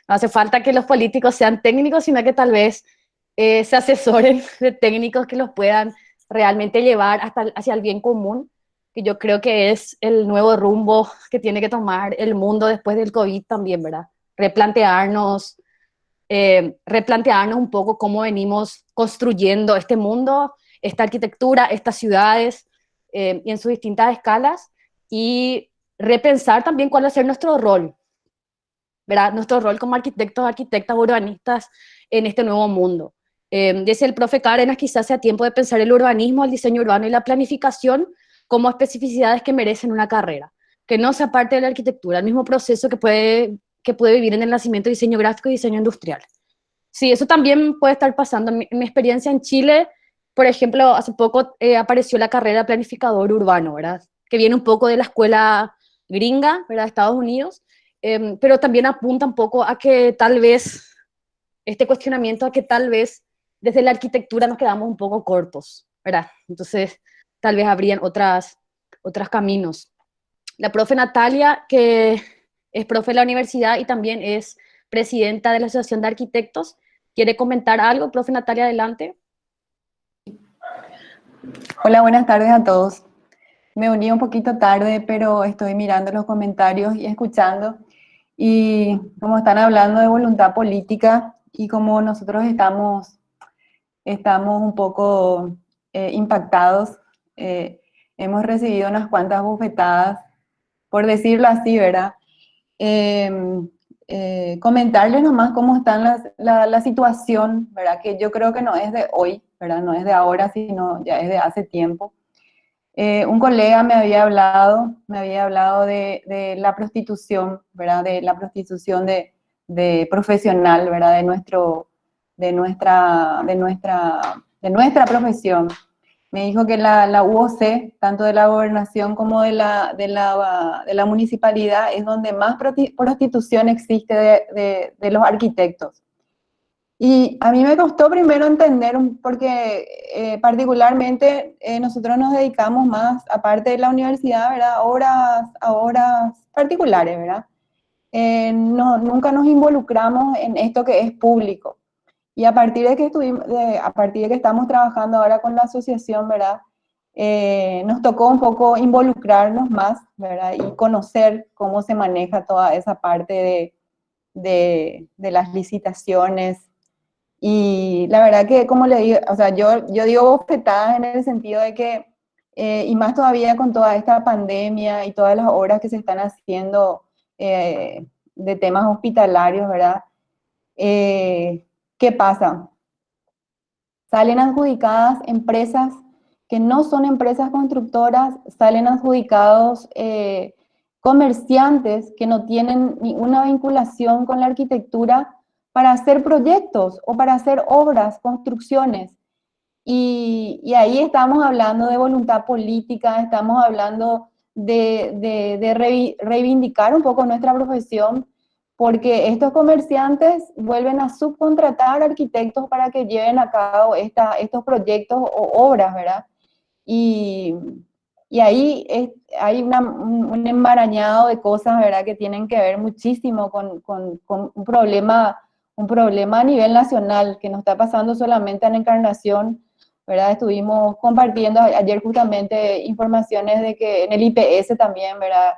No hace falta que los políticos sean técnicos, sino que tal vez se asesoren de técnicos que los puedan realmente llevar hacia el bien común, que yo creo que es el nuevo rumbo que tiene que tomar el mundo después del COVID también, ¿verdad? Replantearnos un poco cómo venimos construyendo este mundo, esta arquitectura, estas ciudades, y en sus distintas escalas, y repensar también cuál va a ser nuestro rol, ¿verdad? Nuestro rol como arquitectos, arquitectas, urbanistas en este nuevo mundo. Dice el profe Cárdenas, quizás sea tiempo de pensar el urbanismo, el diseño urbano y la planificación como especificidades que merecen una carrera, que no sea parte de la arquitectura, el mismo proceso que puede vivir en el nacimiento de diseño gráfico y diseño industrial. Sí, eso también puede estar pasando. En mi experiencia en Chile, por ejemplo, hace poco apareció la carrera de planificador urbano, ¿verdad? Que viene un poco de la escuela gringa, ¿verdad? De Estados Unidos, pero también apunta un poco a que tal vez, este cuestionamiento a que tal vez desde la arquitectura nos quedamos un poco cortos, ¿verdad? Entonces, tal vez habrían otros caminos. La profe Natalia, que es profe de la universidad y también es presidenta de la Asociación de Arquitectos, ¿quiere comentar algo? Profe Natalia, adelante. Hola, buenas tardes a todos. Me uní un poquito tarde, pero estoy mirando los comentarios y escuchando. Y como están hablando de voluntad política y como nosotros estamos un poco impactados, hemos recibido unas cuantas bofetadas, por decirlo así, ¿verdad? Comentarles nomás cómo está la situación, ¿verdad? Que yo creo que no es de hoy, ¿verdad? No es de ahora, sino ya es de hace tiempo. Un colega me había hablado de la prostitución, ¿verdad? De la prostitución de profesional, ¿verdad? De nuestra profesión. Me dijo que la UOC, tanto de la gobernación como de la municipalidad, es donde más prostitución existe de los arquitectos. Y a mí me costó primero entender, porque particularmente nosotros nos dedicamos más, aparte de la universidad, ¿verdad? A horas particulares, ¿verdad? Nunca nos involucramos en esto que es público. Y a partir de que estamos trabajando ahora con la asociación, ¿verdad? Nos tocó un poco involucrarnos más, ¿verdad? Y conocer cómo se maneja toda esa parte de las licitaciones. Y la verdad que, como le digo, o sea, yo digo bofetadas en el sentido de que, y más todavía con toda esta pandemia y todas las obras que se están haciendo de temas hospitalarios, ¿verdad? ¿Qué pasa? Salen adjudicadas empresas que no son empresas constructoras, salen adjudicados comerciantes que no tienen ninguna vinculación con la arquitectura, para hacer proyectos o para hacer obras, construcciones. Y ahí estamos hablando de voluntad política, estamos hablando de reivindicar un poco nuestra profesión, porque estos comerciantes vuelven a subcontratar arquitectos para que lleven a cabo estos proyectos o obras, ¿verdad? Y, y ahí hay un enmarañado de cosas, ¿verdad?, que tienen que ver muchísimo con un problema a nivel nacional, que no está pasando solamente en Encarnación, ¿verdad? Estuvimos compartiendo ayer justamente informaciones de que en el IPS también, ¿verdad?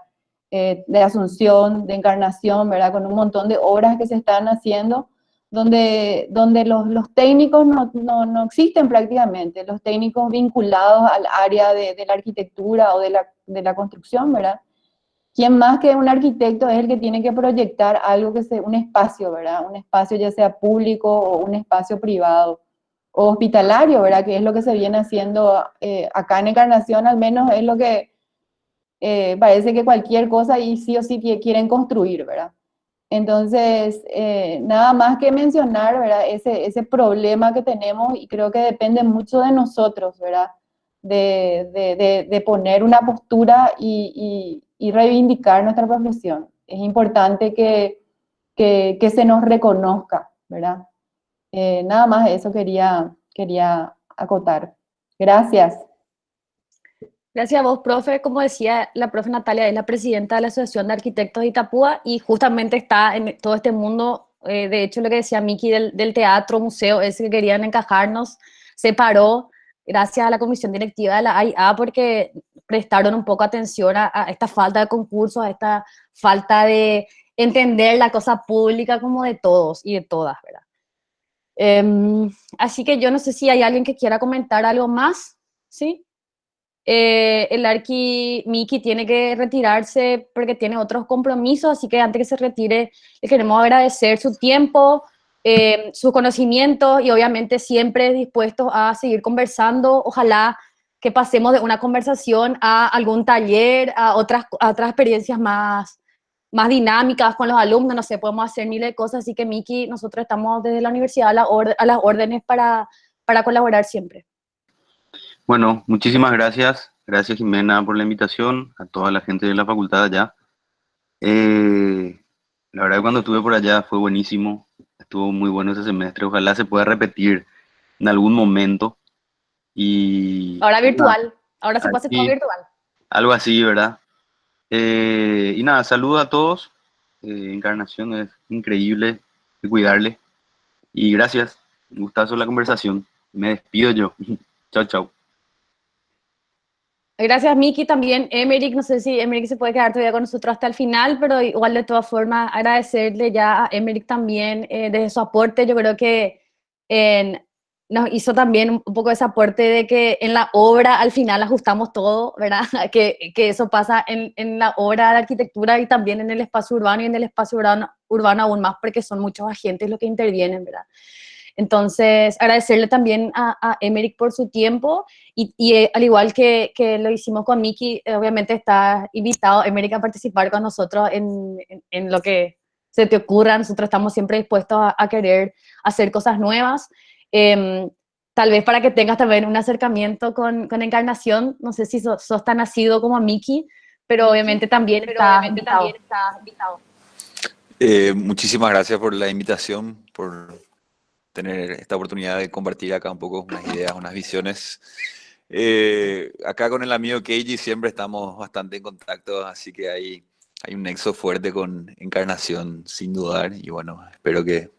De Asunción, de Encarnación, ¿verdad? Con un montón de obras que se están haciendo, donde los técnicos no existen prácticamente, los técnicos vinculados al área de la arquitectura o de la construcción, ¿verdad? ¿Quién más que un arquitecto es el que tiene que proyectar algo que sea un espacio, ¿verdad? Un espacio ya sea público o un espacio privado o hospitalario, ¿verdad? Que es lo que se viene haciendo acá en Encarnación, al menos es lo que parece que cualquier cosa y sí o sí quieren construir, ¿verdad? Entonces, nada más que mencionar, ¿verdad? Ese problema que tenemos y creo que depende mucho de nosotros, ¿verdad? De poner una postura y reivindicar nuestra profesión. Es importante que se nos reconozca, ¿verdad? Nada más eso quería acotar. Gracias. Gracias a vos, profe. Como decía, la profe Natalia es la presidenta de la Asociación de Arquitectos de Itapúa y justamente está en todo este mundo. De hecho, lo que decía Miki del teatro, museo, ese que querían encajarnos, se paró gracias a la comisión directiva de la AIA porque prestaron un poco atención a esta falta de concursos, a esta falta de entender la cosa pública como de todos y de todas, ¿verdad? Así que yo no sé si hay alguien que quiera comentar algo más, ¿sí? El Arqui Miki tiene que retirarse porque tiene otros compromisos, así que antes que se retire le queremos agradecer su tiempo, sus conocimientos y obviamente siempre dispuestos a seguir conversando. Ojalá que pasemos de una conversación a algún taller, a otras experiencias más dinámicas con los alumnos, no sé, podemos hacer miles de cosas, así que Miki, nosotros estamos desde la universidad a las órdenes para colaborar siempre. Bueno, muchísimas gracias. Gracias, Jimena, por la invitación, a toda la gente de la facultad allá. La verdad, cuando estuve por allá fue buenísimo. Estuvo muy bueno ese semestre. Ojalá se pueda repetir en algún momento. Y Ahora nada, virtual, ahora se puede hacer todo aquí, virtual. algo así, ¿verdad? Y nada, saludo a todos. Encarnación es increíble, hay que cuidarle. Y gracias, un gustazo la conversación. Me despido yo. Chao, chao. Gracias, Miki. También Emerick, no sé si Emerick se puede quedar todavía con nosotros hasta el final, pero igual de todas formas agradecerle ya a Emerick también desde su aporte. Yo creo que nos hizo también un poco ese aporte de que en la obra al final ajustamos todo, ¿verdad? Que eso pasa en la obra de arquitectura y también en el espacio urbano y en el espacio urbano aún más porque son muchos agentes los que intervienen, ¿verdad? Entonces, agradecerle también a Emerick por su tiempo y al igual que lo hicimos con Miki, obviamente está invitado Emerick a participar con nosotros en lo que se te ocurra. Nosotros estamos siempre dispuestos a querer hacer cosas nuevas. Tal vez para que tengas también un acercamiento con Encarnación, no sé si sos tan nacido como Miki, pero obviamente también estás invitado. Muchísimas gracias por la invitación, por tener esta oportunidad de compartir acá un poco unas ideas, unas visiones. Acá con el amigo Keiji siempre estamos bastante en contacto, así que hay un nexo fuerte con Encarnación, sin dudar, y bueno, espero que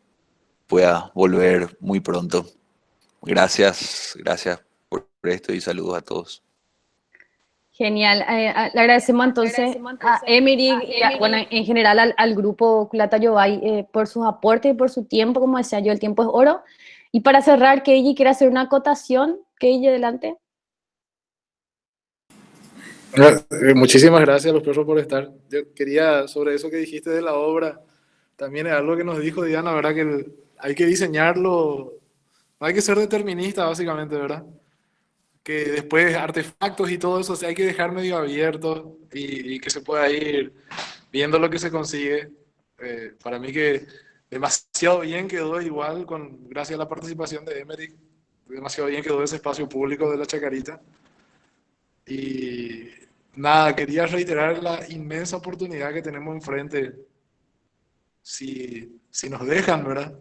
pueda volver muy pronto. Gracias por esto y saludos a todos. Genial. Le agradecemos entonces a Emerick y bueno, en general al grupo Culata Yobay por sus aportes y por su tiempo. Como decía yo, el tiempo es oro. Y para cerrar, Keiji quiere hacer una acotación. Keiji, adelante. Muchísimas gracias a los profes por estar. Yo quería, sobre eso que dijiste de la obra, también es algo que nos dijo Diana, ¿verdad? Que hay que diseñarlo, no hay que ser determinista, básicamente, ¿verdad? Que después artefactos y todo eso hay que dejar medio abierto y que se pueda ir viendo lo que se consigue. Para mí que demasiado bien quedó igual, gracias a la participación de Emerick, demasiado bien quedó ese espacio público de la Chacarita. Y nada, quería reiterar la inmensa oportunidad que tenemos enfrente, si nos dejan, ¿verdad?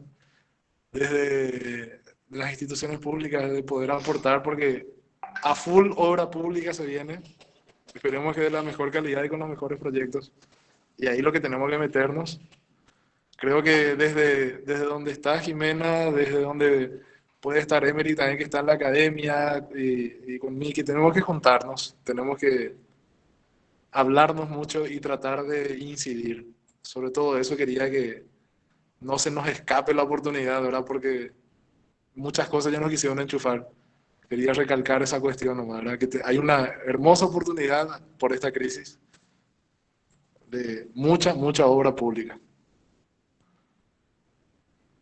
Desde las instituciones públicas, de poder aportar, porque a full obra pública se viene. Esperemos que de la mejor calidad y con los mejores proyectos. Y ahí lo que tenemos que meternos. Creo que desde donde está Jimena, desde donde puede estar Emery también, que está en la academia, y con Miki, tenemos que juntarnos, tenemos que hablarnos mucho y tratar de incidir. Sobre todo eso quería que no se nos escape la oportunidad, ¿verdad? Porque muchas cosas ya nos quisieron enchufar. Quería recalcar esa cuestión nomás, ¿verdad? Que hay una hermosa oportunidad por esta crisis de mucha obra pública.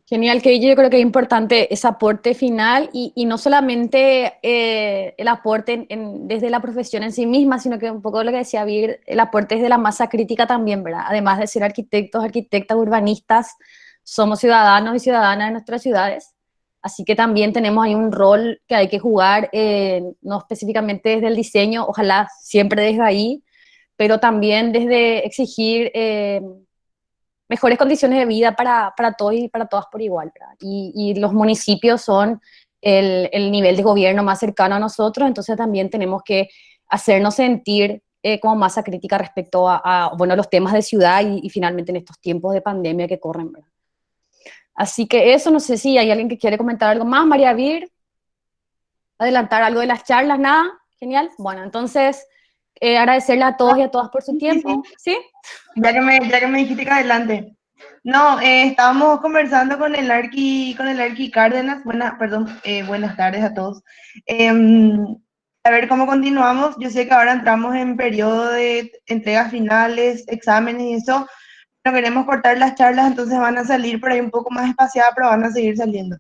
Genial, que yo creo que es importante ese aporte final y no solamente el aporte desde la profesión en sí misma, sino que un poco lo que decía Vir, el aporte desde la masa crítica también, ¿verdad? Además de ser arquitectos, arquitectas, urbanistas, somos ciudadanos y ciudadanas de nuestras ciudades, así que también tenemos ahí un rol que hay que jugar, no específicamente desde el diseño, ojalá siempre desde ahí, pero también desde exigir mejores condiciones de vida para todos y para todas por igual, ¿verdad? Y los municipios son el nivel de gobierno más cercano a nosotros, entonces también tenemos que hacernos sentir como masa crítica respecto bueno, los temas de ciudad y finalmente en estos tiempos de pandemia que corren, ¿verdad? Así que eso, no sé si hay alguien que quiere comentar algo más. María Vir, adelantar algo de las charlas, nada, genial. Bueno, entonces agradecerle a todos y a todas por su Sí, tiempo, ¿sí? Ya que me dijiste que adelante. No, estábamos conversando con el Arqui Cárdenas. Buenas tardes a todos. A ver cómo continuamos. Yo sé que ahora entramos en periodo de entregas finales, exámenes y eso. No queremos cortar las charlas, entonces van a salir por ahí un poco más espaciadas, pero van a seguir saliendo.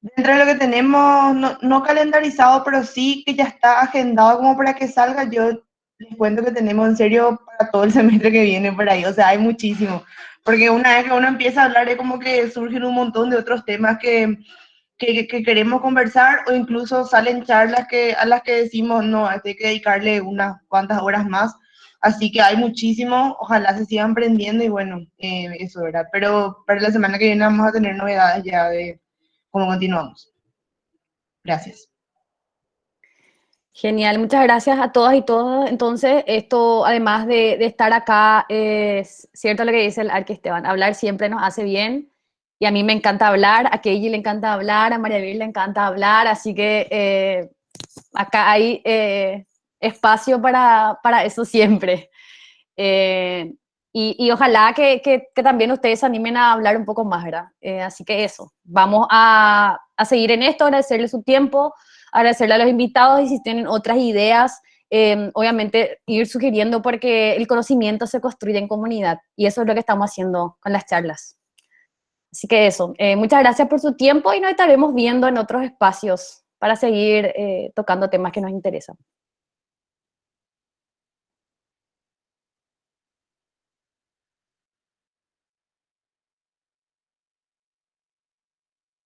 Dentro de lo que tenemos, no calendarizado, pero sí que ya está agendado como para que salga, yo les cuento que tenemos en serio para todo el semestre que viene por ahí, o sea, hay muchísimo. Porque una vez que uno empieza a hablar es como que surgen un montón de otros temas que queremos conversar, o incluso salen charlas a las que decimos, no, hay que dedicarle unas cuantas horas más. Así que hay muchísimo, ojalá se sigan aprendiendo y bueno, eso, ¿verdad? Pero para la semana que viene vamos a tener novedades ya de cómo continuamos. Gracias. Genial, muchas gracias a todas y todos. Entonces, esto, además de estar acá, es cierto lo que dice el Arqui Esteban, hablar siempre nos hace bien y a mí me encanta hablar, a Keiji le encanta hablar, a María Vir le encanta hablar, así que acá hay espacio para eso siempre. Y ojalá que también ustedes se animen a hablar un poco más, ¿verdad? Así que eso, vamos a seguir en esto, agradecerles su tiempo, agradecerle a los invitados y si tienen otras ideas, obviamente ir sugiriendo porque el conocimiento se construye en comunidad y eso es lo que estamos haciendo con las charlas. Así que eso, muchas gracias por su tiempo y nos estaremos viendo en otros espacios para seguir tocando temas que nos interesan.